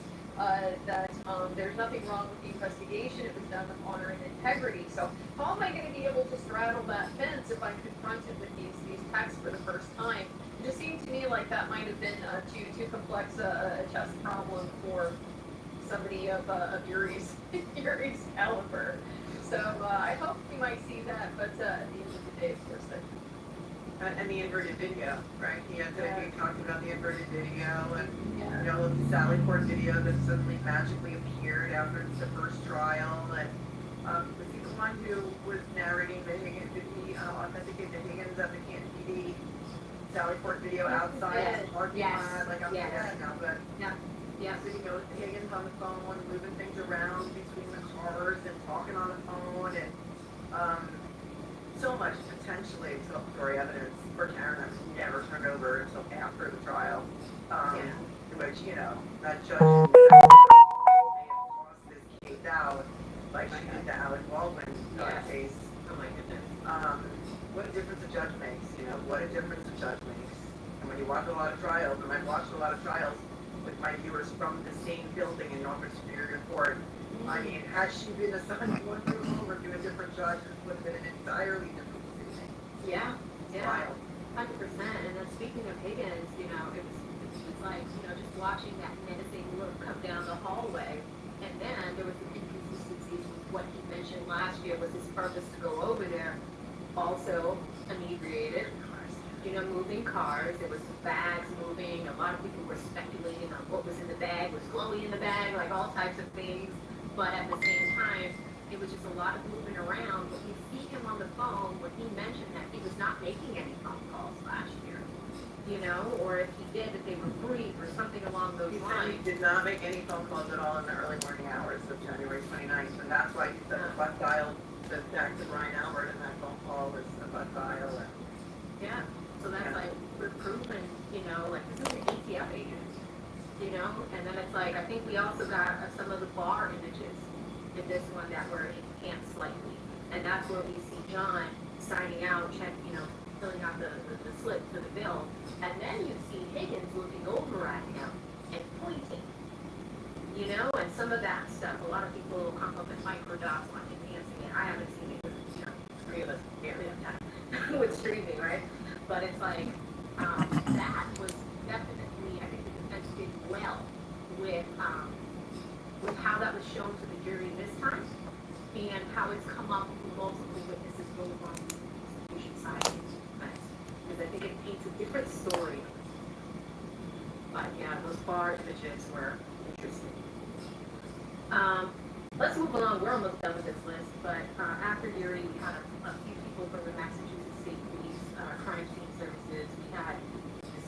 That there's nothing wrong with the investigation. It was done with honor and integrity. So how am I going to be able to straddle that fence if I'm confronted with these texts for the first time? It just seemed to me like that might have been too complex a chess problem for somebody of Yuri's caliber. So I hope we might see that, but at the end of the day, of course, And the inverted video, right? He talked about the inverted video and, yeah. you know, the Sally Port video that suddenly magically appeared after the first trial. And was he the one who was narrating the Higgins, did he authenticate the Higgins at the Canton PD Sally Port video outside the parking lot? Like, I'm forgetting now, but. Yeah. So, you know, Higgins on the phone, moving things around between the cars and talking on the phone and, so much potentially exculpatory evidence for Karen that was never turned over until after the trial. Which, you know, that judge may have tossed this case out like she did the Alec Baldwin case. Oh my goodness. What a difference a judge makes, you know, what a difference a judge makes. And when you watch a lot of trials, and I've watched a lot of trials with my viewers from the same building in Norfolk Superior Court, I mean, had she been assigned one room over to a different judge, it would have been an entirely different decision. Yeah. Wild. 100%. And then speaking of Higgins, you know, it was like, you know, just watching that menacing look come down the hallway. And then there was some inconsistencies with what he mentioned last year was his purpose to go over there. Also inebriated, you know, moving cars. There was bags moving. A lot of people were speculating on what was in the bag. Was Chloe in the bag? Like all types of things. But at the same time, it was just a lot of moving around. But you see him on the phone when he mentioned that he was not making any phone calls last year, you know, or if he did, that they were brief or something along those He said lines. he did not make any phone calls at all in the early morning hours of January 29th, and that's why he said the butt dial, the back to Brian Albert in that phone call was a butt dial. And, Yeah, so that's like, we're proving, you know, like this is an ATF agent, you know, and then it's like, I think we also got some of the bar images in this one that were enhanced slightly, and that's where we see John signing out, you know, filling out the slip for the bill, and then you see Higgins looking over at him and pointing, you know, and some of that stuff, a lot of people will come up with microdots on enhancing it. I haven't seen it, you know, three of us barely have time with streaming, right? But it's like, that was definitely, I think the defense did well with how that was shown to the jury this time, and how it's come up with multiple witnesses both on the prosecution side and the defense. Because I think it paints a different story. But yeah, those bar images were interesting. Let's move along. We're almost done with this list, but after Yuri, we had a few people from the Massachusetts State Police Crime Scene Services. We had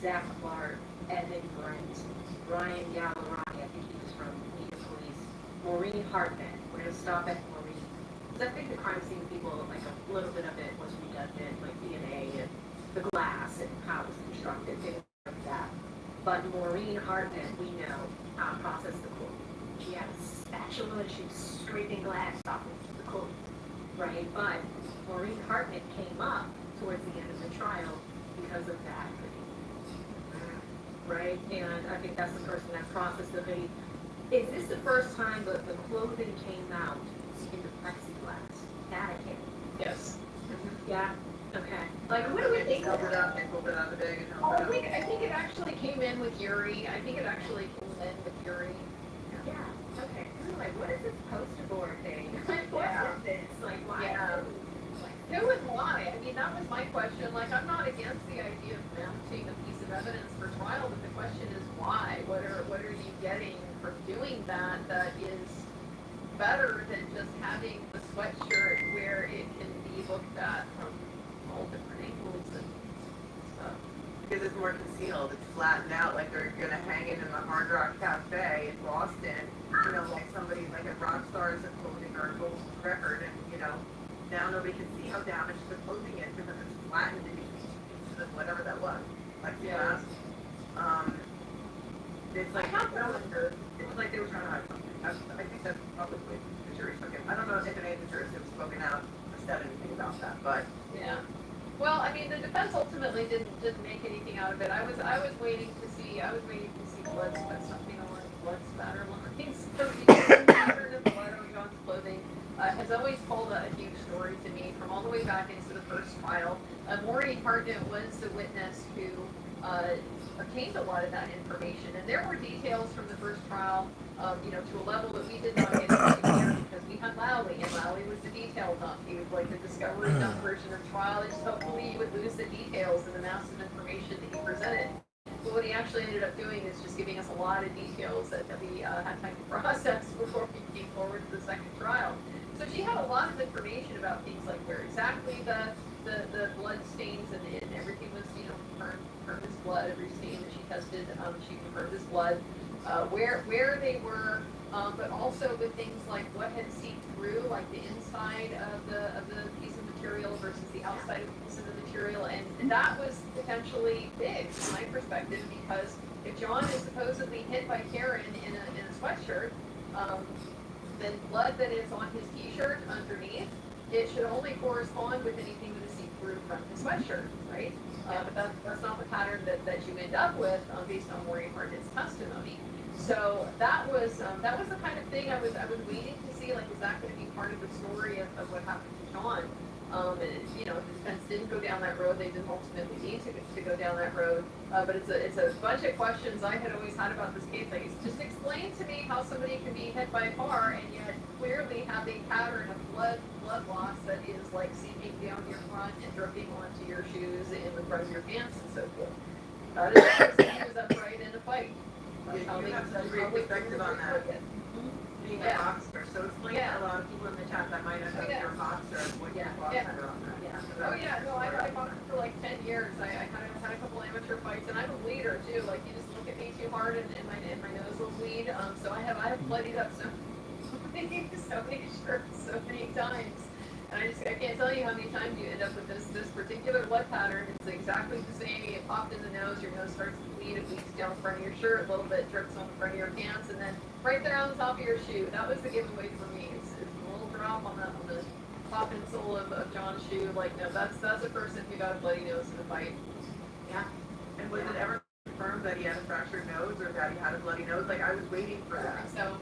Zach Clark, Evan Brent, Ryan Gallerani, I think he was from Media Police, Maureen Hartman. We're going to stop at Maureen. Because I think the crime scene people, like a little bit of it was redundant, like DNA and the glass and how it was constructed, things like that. But Maureen Hartman, we know, processed the quote. She had a spatula and she was scraping glass off of the quote, right? But Maureen Hartman came up towards the end of the trial because of that, right? And I think that's the person that processed the video. Is this the first time that the clothing came out in the plexiglass? That I can't. Yes. Yeah? Okay. Like, what do we think of that? They pulled it out of the bag and Oh, held it I think it actually came in with Yuri. I think it actually came in with Yuri. Yeah, okay. I'm like, what is this poster board thing? Like, what is this? Like, why? Yeah. Who and why? I mean, that was my question. Like, I'm not against the idea of mounting a piece of evidence for trial, but the question is why? What are you getting from doing that is better than just having the sweatshirt where it can be looked at from all different angles and stuff? because it's more concealed. It's flattened out, like they're gonna hang it in the Hard Rock Cafe in Boston. You know, like somebody, like a rock stars and clothing historical record, and, you know, now nobody can see how damaged the clothing is because it's flattened in between two pieces of whatever that was. Like, Yeah. it's like, it was like they were trying to hide something. I think that's probably the jury took it. I don't know if any of the jurors have spoken out or said anything about that, but. Yeah. Well, I mean, the defense ultimately didn't make anything out of it. I was waiting to see blood something on blood spatter lines. So the pattern of blood on John's clothing has always told a huge story to me from all the way back into the first trial. Maureen Hartnett was the witness who obtained a lot of that information, and there were details from the first trial, you know, to a level that we did not get into here because we had Lowley, and Lowley was the detail dump. He was like the discovery dump version of trial, and just hopefully you would lose the details and the massive information that he presented. But what he actually ended up doing is just giving us a lot of details that we had time to process before we came forward to the second trial. So she had a lot of information about things like where exactly the blood stains and everything was, you know, confirmed as blood. Every stain that she tested, she confirmed as blood. Where they were, but also with things like what had seeped through, like the inside of the piece of material versus the outside of the piece of the material, and that was potentially big from my perspective because if John is supposedly hit by Karen in a sweatshirt, then blood that is on his t-shirt underneath, it should only correspond with anything that is seeped through from his sweatshirt, right? But that's not the pattern that you end up with based on Maureen Hartnett's testimony. So that was the kind of thing I was waiting to see, like, is that going to be part of the story of what happened to John? You know, the defense didn't go down that road. They didn't ultimately need to go down that road. But it's a bunch of questions I had always had about this case. Like, just explain to me how somebody can be hit by a car and yet clearly have a pattern of blood loss that is like seeping down your front and dripping onto your shoes and the front of your pants and so forth. That is because he was upright in a fight. That's how You they- have that's some great how they perspective on that. Being a Yeah. boxer, so explain Yeah. to a lot of people in the chat that might not know Yeah. you're a boxer, what your Yeah. thoughts Yeah. are on that. Oh yeah, no, I boxed for like 10 years. I kind of had a couple amateur fights, and I'm a bleeder too. Like, you just look at me too hard, and my nose will bleed. So I have bloodied up so many shirts so many times, and I can't tell you how many times you end up with this particular blood pattern. It's exactly the same. You get popped in the nose, your nose starts to bleed, it bleeds down the front of your shirt, a little bit drips on the front of your pants, and then right there on the top of your shoe. That was the giveaway for me. It's a little drop on the top insole of John's shoe. Like, no, that's a person who got a bloody nose in a fight. Yeah. And was it ever confirmed that he had a fractured nose or that he had a bloody nose? Like, I was waiting for that. So,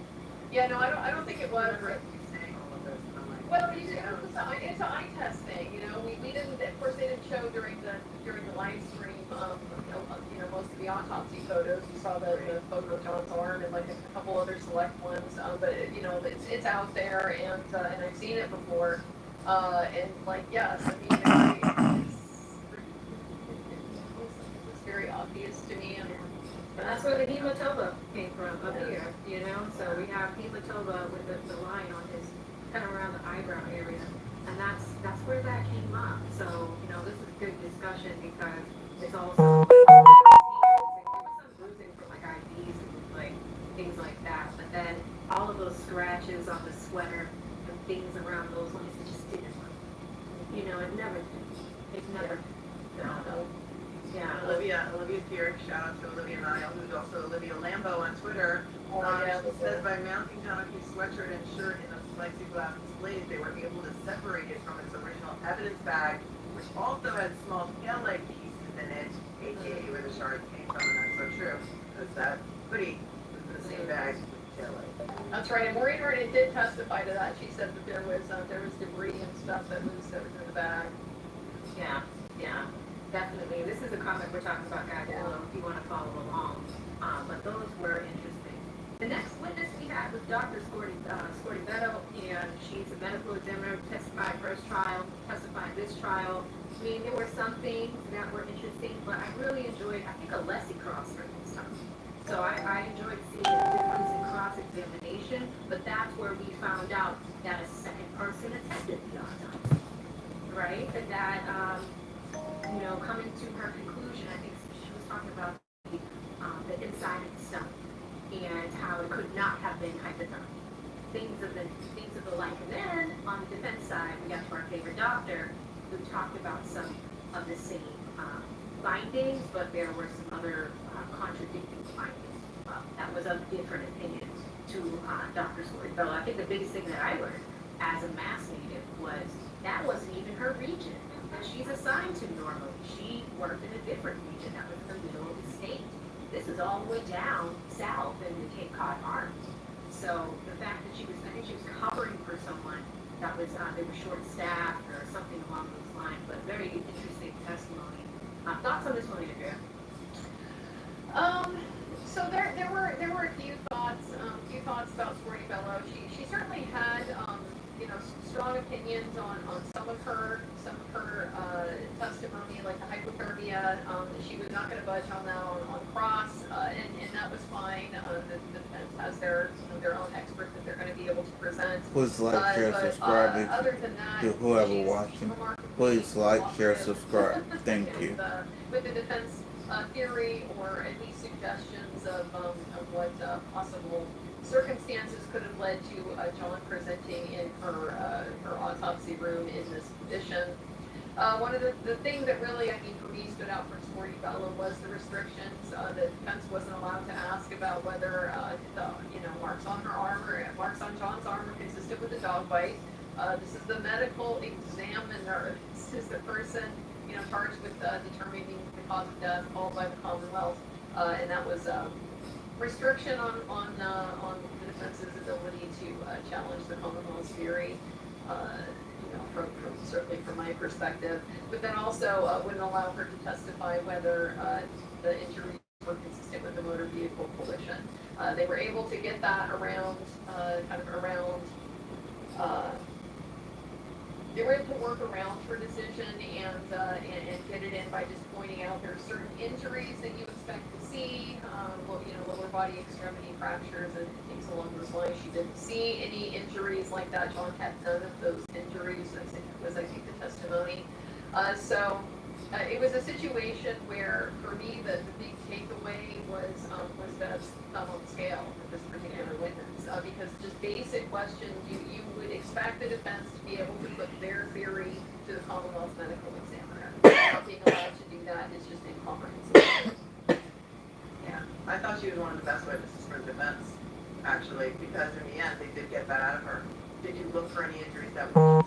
yeah, no, I don't think it was. I remember you saying all of this, and I'm like, Well, it's an eye test thing, you know. We didn't, of course, they didn't show during the live stream. You know, most of the autopsy photos. You saw the photo of John's arm and like a couple other select ones. But you know, it's out there, and I've seen it before. And like, yes, I mean, it's very obvious to me. And That's where the hematoma came from, up here, you know? So we have hematoma with the line on his, kind of around the eyebrow area. And that's where that came up. So, you know, this is a good discussion because it's also, there was some bruising from like IVs and like things like that. But then all of those scratches on the sweater and things around those lines, it just didn't work. You know, it never did. It never did. So, yeah. Olivia Pierce, shout out to Olivia Niall, who's also Olivia Lambo on Twitter. yeah, She says by mounting Jonathan's sweatshirt and shirt in a plexiglass displays, they were able to separate it from its original evidence bag, which also had small tail-like pieces in it, aka where the shards came from, and that's so true, because that hoodie was in the same bag with the tail-like. that's right. And Maureen Hartnett did testify to that. She said that there was debris and stuff that was in the bag. Yeah, definitely. This is a comment we're talking about, guys, below, if you want to follow along. But those were interesting. The next witness we had was Dr. Scortivetto, and she's a medical examiner, testified first trial, testified this trial. I mean, there were some things that were interesting, but I really enjoyed, I think, a Leslie cross-reference this time. So I enjoyed seeing the difference in cross-examination, but that's where we found out that a second person attended the autopsy, right? And that, you know, coming to her conclusion, I think she was talking about the inside of the stomach and how it could not have been hypothermia. things of the like. And then on the defense side, we got to our favorite doctor, who talked about some of the same findings, but there were some other contradicting findings. That was of different opinions to Dr. Scorbello. I think the biggest thing that I learned as a Mass native was that wasn't even her region that she's assigned to normally. She worked in a different region that was in the middle of the state. This is all the way down south in the Cape Cod Arms. So the fact that I think she was covering for someone that was, they were short-staffed or something along those lines, but very interesting testimony. Thoughts on this one, Andrea? So there were a few thoughts about Scorbello. She certainly had strong opinions on some of her testimony, like the hypothermia. She was not going to budge on that on cross, and that was fine. The defense has their own experts that they're going to be able to present. Please like, share, subscribe. Other than that, To whoever she's watching, remarkably please like, share, cooperative subscribe. Thank you. with the defense theory, or at least suggestions of what possible circumstances could have led to John presenting in her autopsy room in this condition. One of the things that really, for me, stood out for Scorbello was the restrictions. The defense wasn't allowed to ask about whether marks on her arm or marks on John's arm were consistent with the dog bite. This is the medical examiner. This is the person charged with determining the cause of death, called by the Commonwealth, and that was restriction on the defense's ability to challenge the Commonwealth's theory. Certainly from my perspective, but then also wouldn't allow her to testify whether the injuries were consistent with the motor vehicle collision. They were able to get that around, they were able to work around her decision and get it in by just pointing out there are certain injuries that you expect to see, lower body extremity fractures and things along those lines. She didn't see any injuries like that. John had none of those injuries. I think the testimony. It was a situation where, for me, the big takeaway was Bev's thumb on the scale with this particular witness. Because just basic questions, you would expect the defense to be able to put their theory to the Commonwealth medical examiner. Not being allowed to do that is just incomprehensible. Yeah, I thought she was one of the best witnesses for the defense, actually, because in the end, they did get that out of her. Did you look for any injuries that were...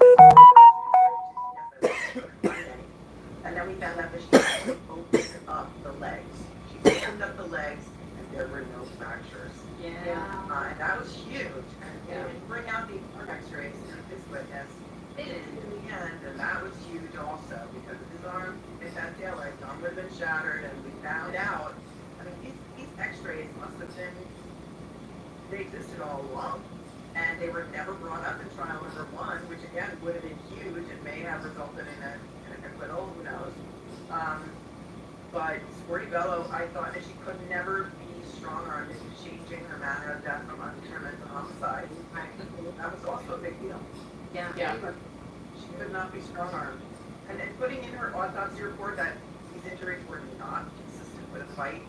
And then we found out that she actually opened up the legs. She opened up the legs, and there were no fractures. Yeah. And that was huge. And they didn't bring out the arm x-rays of this witness in the end, and that was huge also, because of his arm, if that tail leg, arm would have been shattered, and we found out, these x-rays must have been, they existed all along. And they were never brought up in trial number one, which again would have been huge. It may have resulted in an acquittal, who knows. But Scorbello, I thought that she could never be strong-armed in changing her manner of death from undetermined to homicide. That was also a big deal. Yeah. She could not be strong-armed. And then putting in her autopsy report that these injuries were not consistent with a fight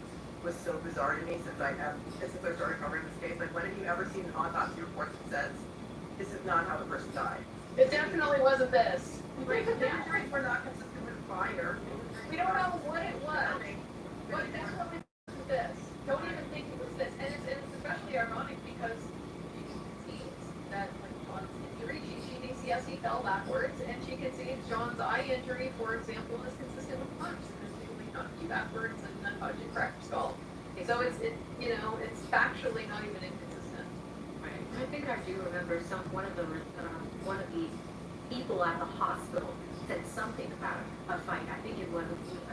was so bizarre to me since I started covering this case. Like, when have you ever seen an autopsy report that says this is not how the person died? It definitely wasn't this. The injuries were not consistent with fire. We don't know what it was. But it definitely wasn't this. Don't even think it was this. And it's especially ironic because she concedes that when John's injury, she thinks, yes, he fell backwards, and she concedes John's eye injury, for example, is consistent with punch. There's not be backwards and then punch and crack your skull. So it's factually not even inconsistent. Right. I think I do remember one of the people at the hospital said something about a fight. I think it was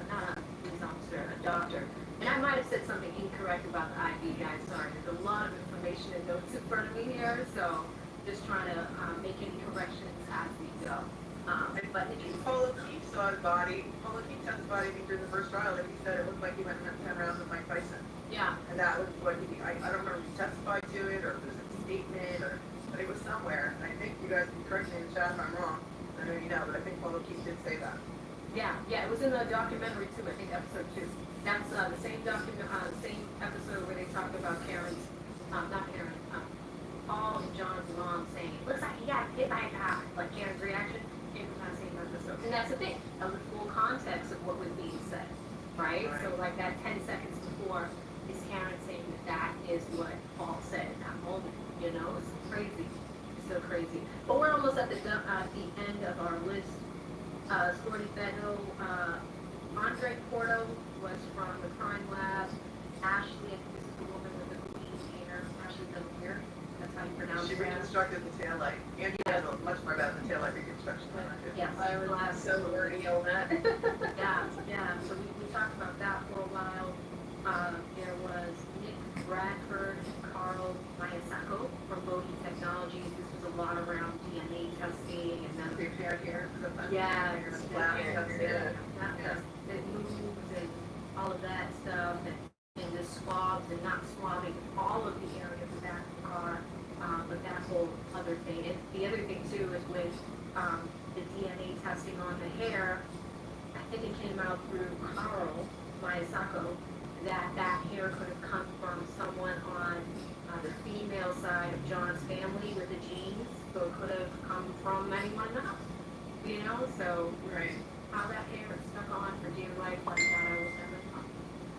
not a police officer, a doctor. And I might have said something incorrect about the IV guys. Sorry, there's a lot of information and notes in front of me here, so just trying to make any corrections as we go. But Paul O'Keefe saw his body. Paul O'Keefe had his body during the first trial, and he said it looked like he went 10 rounds with Mike Tyson. Yeah. And that was what I don't remember if he testified to it, or if it was a statement, but it was somewhere. And I think you guys can correct me in the chat if I'm wrong. I know you know, but I think Paul O'Keefe did say that. Yeah, it was in the documentary too, I think episode 2. That's the same episode where they talk about Paul Paul and John's mom saying, looks like he got hit by a car, like Karen's reaction, it was not saying nothing. So, and that's the thing, of the full context of what was being said, right? So like that 10 seconds before is Karen saying that is what Paul said in that moment, you know? It's crazy, so crazy. But we're almost at the end of our list. Scorty Fedno, Andre Porto was from the Crime Lab. Ashley, I think this is the woman with the green hair. Ashley Delaware, that's how you pronounce She it. reconstructed the taillight. Andy knows much more about the taillight reconstruction than I do. Yes, I was so worried on that. yeah, so we talked about that for a while. There was Nick Bradford and Carl Mayasako from Bodhi Technologies. This was a lot around DNA testing and then Big hair here. yeah, Yeah. it moves and all of that stuff, and the swabs and not swabbing all of the area of the back of the car, but that's a whole other thing. And the other thing too is when the DNA testing on the hair, I think it came out through Carl Mayasako that hair could have come from someone on the female side of John's family with the genes, so it could have come from anyone else, you know, so Right. how that hair is stuck on for dear life like that, I will never know.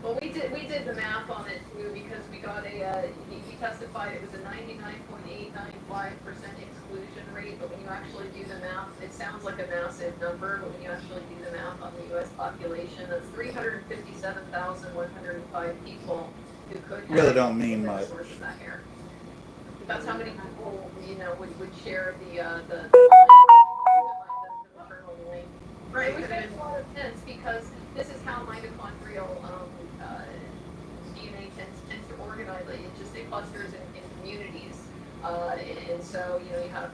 Well, we did the math on it too, because we got he testified it was a 99.895% exclusion rate, but when you actually do the math, it sounds like a massive number, but when you actually do the math on the US population, that's 357,105 people who could have. Really don't mean much. source of that hair. That's how many people, you know, would share the maternal link. Right. Which makes a lot of sense, because this is how mitochondrial DNA tends to organize. Like, it just, it clusters in communities. And so, you know, you have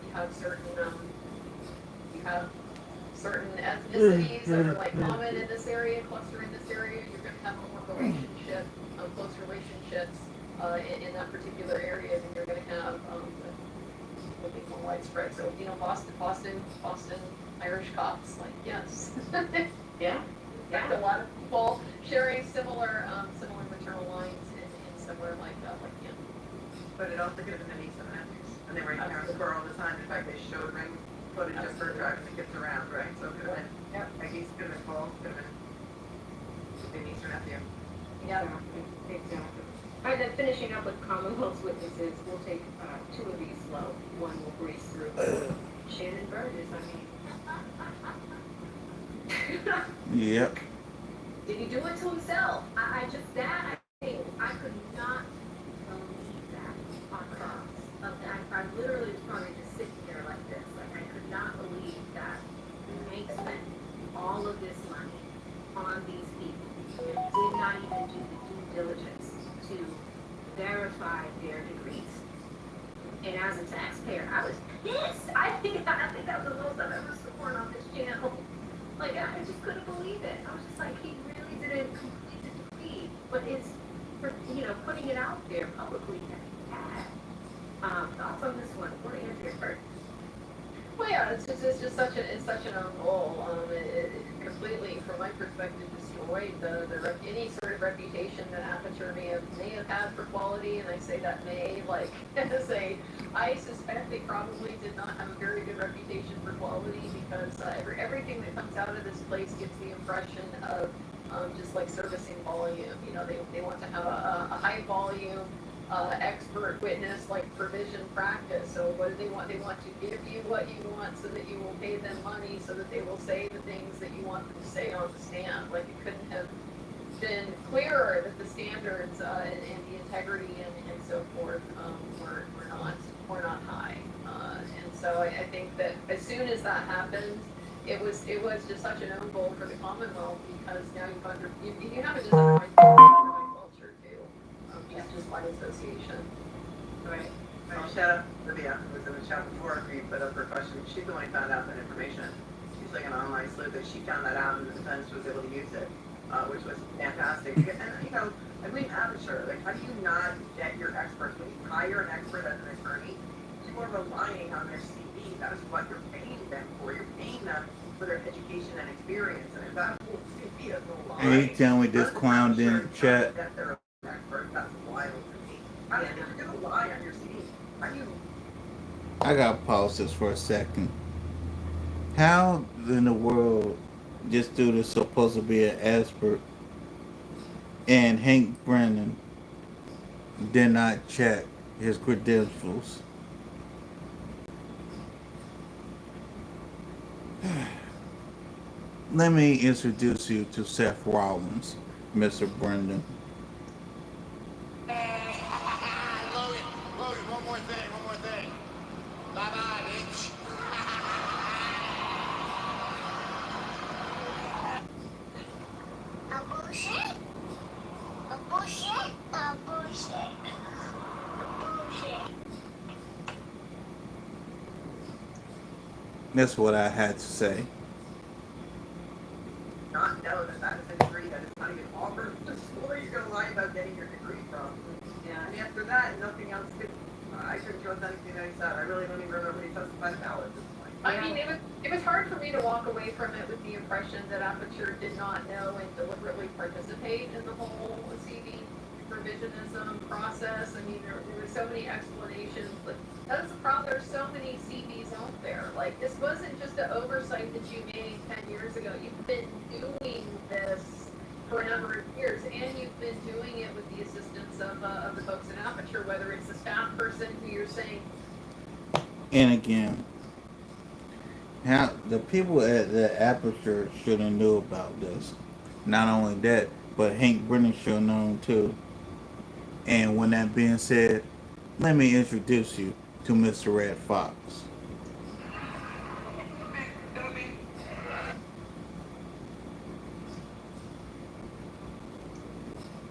certain ethnicities that are like common in this area, cluster in this area. You're going to have more relationship, close relationships in that particular area than you're going to have what they call widespread. So, you know, Boston Irish cops, like, yes. Yeah. Got a lot of people sharing similar maternal lines in somewhere like Canada. But it also could have been an Eastern Matthews. And they were in Karen's car all the time. In fact, they showed ring footage of her driving the kids around, right? So it could have been, like, East could have been Paul, could have been Eastern Matthew. Yeah. Exactly. All right, then finishing up with Commonwealth's witnesses, we'll take two of these slow. One will breeze through. Shannon Burgess, I mean. Yep. Did he do it to himself? I think I could not believe that on cross. I literally was probably just sitting there like this. Like, I could not believe that Hank spent all of this money on these people and did not even do the due diligence to verify their degrees. And as a taxpayer, I was pissed. I think that was the most I've ever sworn on this channel. Like, I just couldn't believe it. I was just like, he really didn't complete the degree, but it's, for, you know, putting it out there publicly that he had. Thoughts on this one? What are your first? Well, yeah, it's just such an own goal. It completely, from my perspective, destroyed any sort of reputation that Aperture may have had for quality. And I say that may, like, I suspect they probably did not have a very good reputation for quality, because everything that comes out of this place gives the impression of just like servicing volume. You know, they want to have a high volume expert witness, like provision practice. So what do they want? They want to give you what you want so that you will pay them money, so that they will say the things that you want them to say on the stand. Like, it couldn't have been clearer that the standards and the integrity and so forth were not high. And so I think that as soon as that happened, it was just such an own goal for the Commonwealth, because now you have a just undermined culture too, just by association. Right. Well, shout out to Livia, who was in the chat before, who put up her question. She's the one who found out that information. She's like an online sleuth, but she found that out, and the defense was able to use it, which was fantastic. And, you know, I believe Aperture, like, how do you not get your experts? When you hire an expert as an attorney, you are relying on their CV. That is what you're paying them for. You're paying them for their education and experience. And if that whole CV is a lie, Anytime we just clowned in the chat. that they're an expert, that's wild to me. How do you, if you're going to lie on your CV? How do you I gotta pause this for a second. How in the world this dude is supposed to be an expert and Hank Brennan did not check his credentials? Let me introduce you to Seth Rollins, Mr. Brendan. Logan, Logan, one more thing. Bye-bye, bitch. A bullshit? A bullshit? A bullshit. Bullshit. That's what I had to say. Not know that that is a degree that is not even offered in school. You're gonna lie about getting your degree from. Yeah. And after that, nothing else could, I couldn't trust anything that he said. I really don't even remember what he testified about at this point. I mean, it was hard for me to walk away from it with the impression that Aperture did not know and deliberately participate in the whole CV revisionism process. I mean, there were so many explanations, but that's the problem. There's so many CVs out there. Like, this wasn't just an oversight that you made 10 years ago. You've been doing this for a number of years, and you've been doing it with the assistance of the folks at Aperture, whether it's the staff person who you're saying, And again, how the people at the Aperture should have knew about this. Not only that, but Hank Brennan should have known too. And when that being said, let me introduce you to Mr. Red Fox.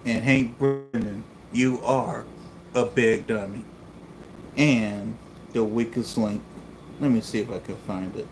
And Hank Brennan, you are a big dummy. And the weakest link. Let me see if I can find it.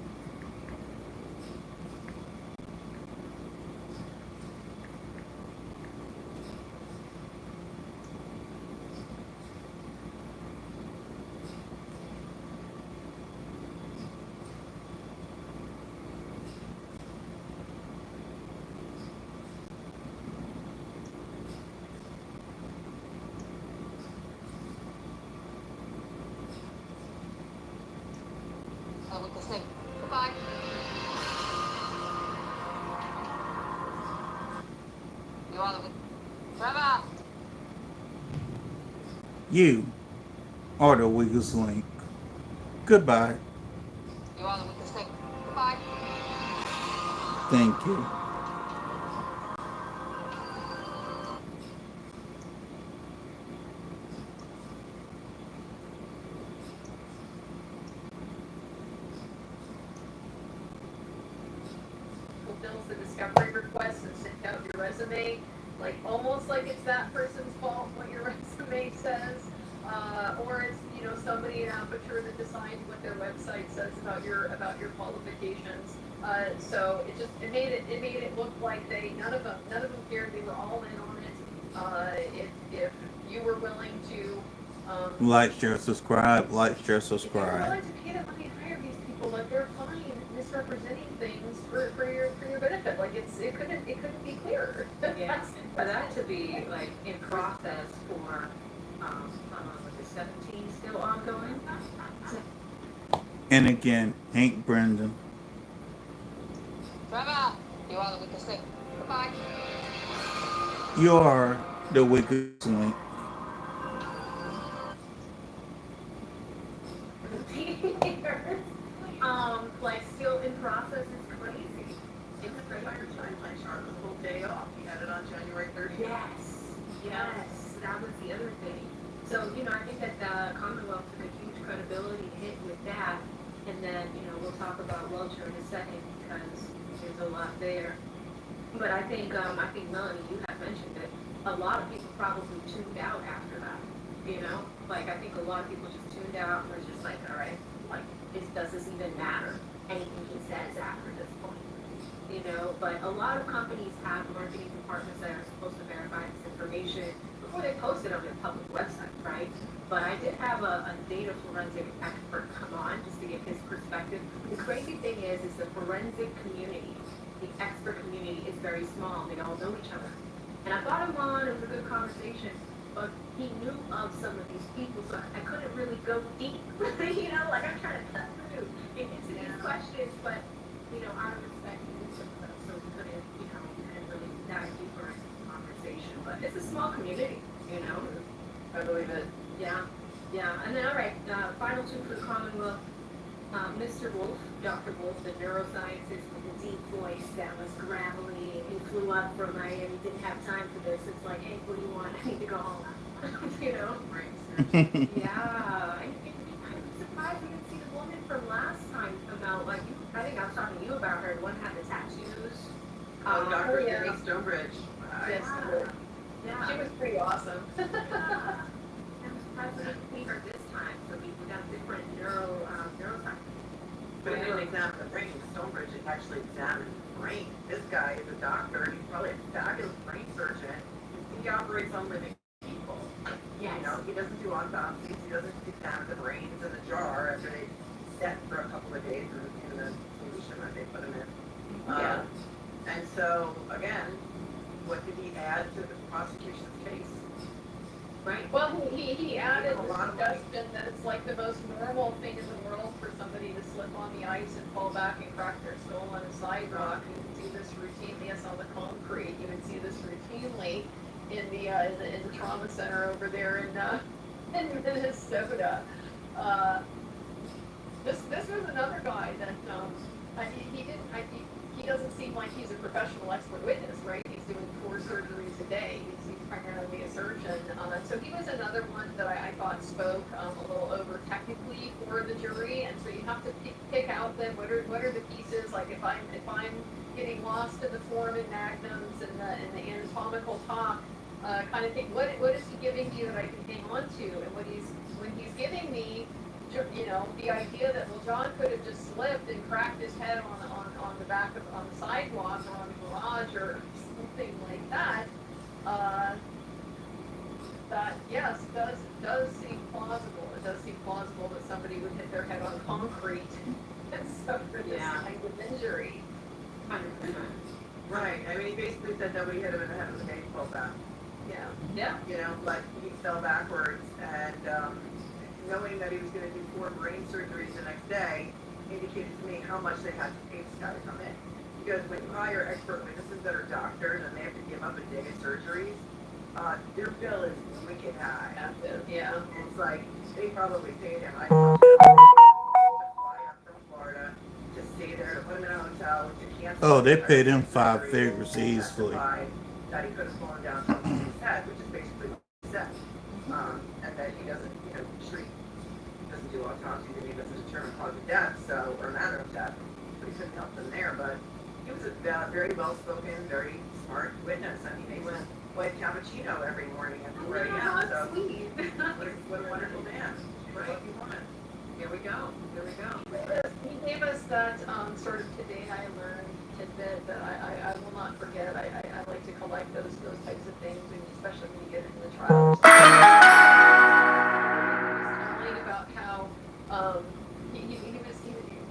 We can say goodbye. You are the Trevor. You are the weakest link. Goodbye. You are the weakest link. Goodbye. Thank you. fulfills the discovery request and sends out your resume, like almost like it's that person's fault what your resume says, or it's somebody in Aperture that decides what their website says about your qualifications. So it made it look like none of them cared. They were all in on it. If you were willing to Like, share, subscribe. Like, share, if you're subscribe. willing to pay the money and hire these people, like they're fine misrepresenting things for your benefit. Like it couldn't be clearer. Yeah, and for that to be like in process for, was it 17 still ongoing? And again, Hank Brendan. Trevor. You are the weakest link. Goodbye. You are the weakest link. Like still in process is crazy. It's a great iron timeline chart with a whole day off. He had it on January 30th. Yes, that was the other thing. So, I think that the Commonwealth took a huge credibility hit with that. And then, we'll talk about Welcher in a second because there's a lot there. But I think Melanie, you have mentioned it. A lot of people probably tuned out after that. Like I think a lot of people just tuned out and were just like, all right, like, does this even matter? Anything he says after this point. But a lot of companies have marketing departments that are supposed to verify this information before they post it on their public website, right? But I did have a data forensic expert come on just to get his perspective. The crazy thing is the forensic community, the expert community is very small. They all know each other. And I brought him on, it was a good conversation. but he knew of some of these people, so I couldn't really go deep. You know, like I'm trying to cut through into these questions, but you know, out of respect, he knew some of them, so we couldn't, you know, and really dive deeper into the conversation. But it's a small community, you know. I believe it. Yeah, yeah. And then, all right, final two for the Commonwealth. Mr. Wolf, Dr. Wolf, the neuroscientist with the deep voice that was gravelly. He flew up from Miami, didn't have time for this. It's like, hey, what do you want? I need to go home. You know? Yeah. I'm surprised we didn't see the woman from last time about, like, I think I was talking to you about her. The one had the tattoos. Dr. yeah. Jenny Stonebridge. Yes, Yeah. she was pretty awesome. I'm surprised we didn't see her this time. So we got different neuroscience. But he didn't examine the brain. Stonebridge actually examined the brain. This guy is a doctor. He's probably a fabulous brain surgeon. He operates on living people. Yes. You know, he doesn't do autopsies. He doesn't examine the brains in the jar after they set for a couple of days in the solution that they put them in. Yeah. And so, again, what did he add to the prosecution's case? Right? Well, he added A the lot of money. suggestion that it's like the most normal thing in the world for somebody to slip on the ice and fall back and crack their skull on a sidewalk. You can see this routinely, yes, on the concrete. You can see this routinely in the trauma center over there in Minnesota. This was another guy that he doesn't seem like he's a professional expert witness, right? He's doing 4 surgeries a day. He's primarily a surgeon. So he was another one that I thought spoke a little over technically for the jury, and so you have to pick out then what are the pieces, like if I'm getting lost in the foramen magnums and the anatomical talk, kind of think what is he giving me that I can hang on to, and when he's giving me, you know, the idea that, well, John could have just slipped and cracked his head on the sidewalk or on the garage or something like that. That yes, does seem plausible. It does seem plausible that somebody would hit their head on concrete and suffer this kind of injury. 100%. Right. I mean, he basically said nobody hit him in the head with a baseball bat. Yeah. Yeah. You know, like he fell backwards, and knowing that he was going to do 4 brain surgeries the next day indicated to me how much they had to pay this guy to come in. Because when you hire expert witnesses that are doctors and they have to give up a day of surgeries, their bill is wicked high. Yeah. It's like they probably paid him. I fly up from Florida to stay there, to put him in a hotel, to cancel. Oh, they paid him 5 figures easily. That he could have fallen down from his head, which is basically what he said. And that he doesn't, you know, treat, doesn't do autopsies, and he doesn't determine cause of death, so, or manner of death. But he couldn't help them there. But he was a very well-spoken, very smart witness. I mean, they went white cappuccino every morning at 4 a.m. So Sweet. what a wonderful man. What a lucky woman. Here we go. Here we go. He gave us that sort of today I learned tidbit that I will not forget. I like to collect those types of things, and especially when you get into the trials. He was telling about how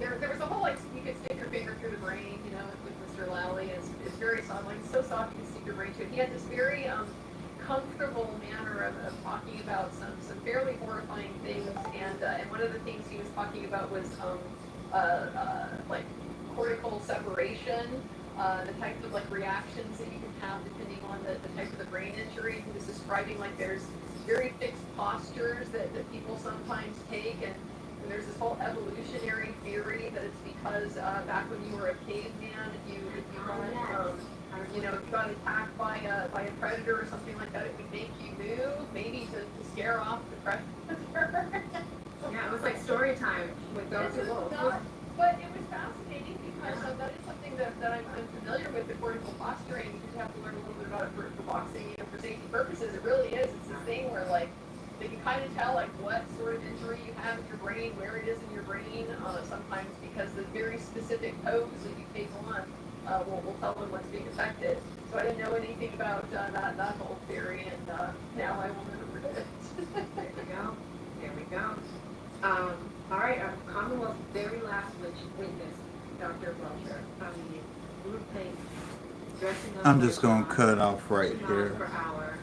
there was a whole, like, you could stick your finger through the brain, you know, with Mr. Lally. It's very soft, like so soft you can stick your brain to it. He had this very comfortable manner of talking about some fairly horrifying things, and one of the things he was talking about was like cortical separation, the types of like reactions that you can have depending on the type of the brain injury. He was describing like there's very fixed postures that people sometimes take, and there's this whole evolutionary theory that it's because back when you were a caveman, if you got attacked by a predator or something like that, it would make you move, maybe to scare off the predator. Yeah, it was like story time with those who will. But it was fascinating because that is something that I'm familiar with, the cortical posturing, because you have to learn a little bit about it for boxing, you know, for safety purposes. It really is. It's this thing where, like, they can kind of tell, like, what sort of injury you have in your brain, where it is in your brain, sometimes because the very specific pose that you take on will tell them what's being affected. So I didn't know anything about that whole theory, and now I will never forget it. There we go. There we go. All right, our Commonwealth's very last witness, Dr. Welcher. I mean, group thing, dressing up. I'm just gonna cut off right 2 miles here. per hour,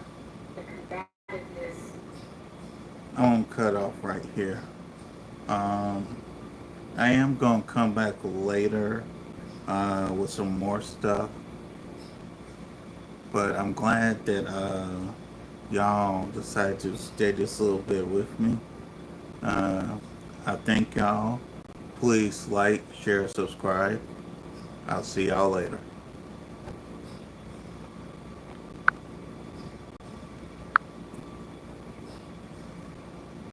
the combativeness I'm gonna cut off right here. I am gonna come back later with some more stuff, but I'm glad that y'all decided to stay just a little bit with me. I thank y'all. Please like, share, subscribe. I'll see y'all later.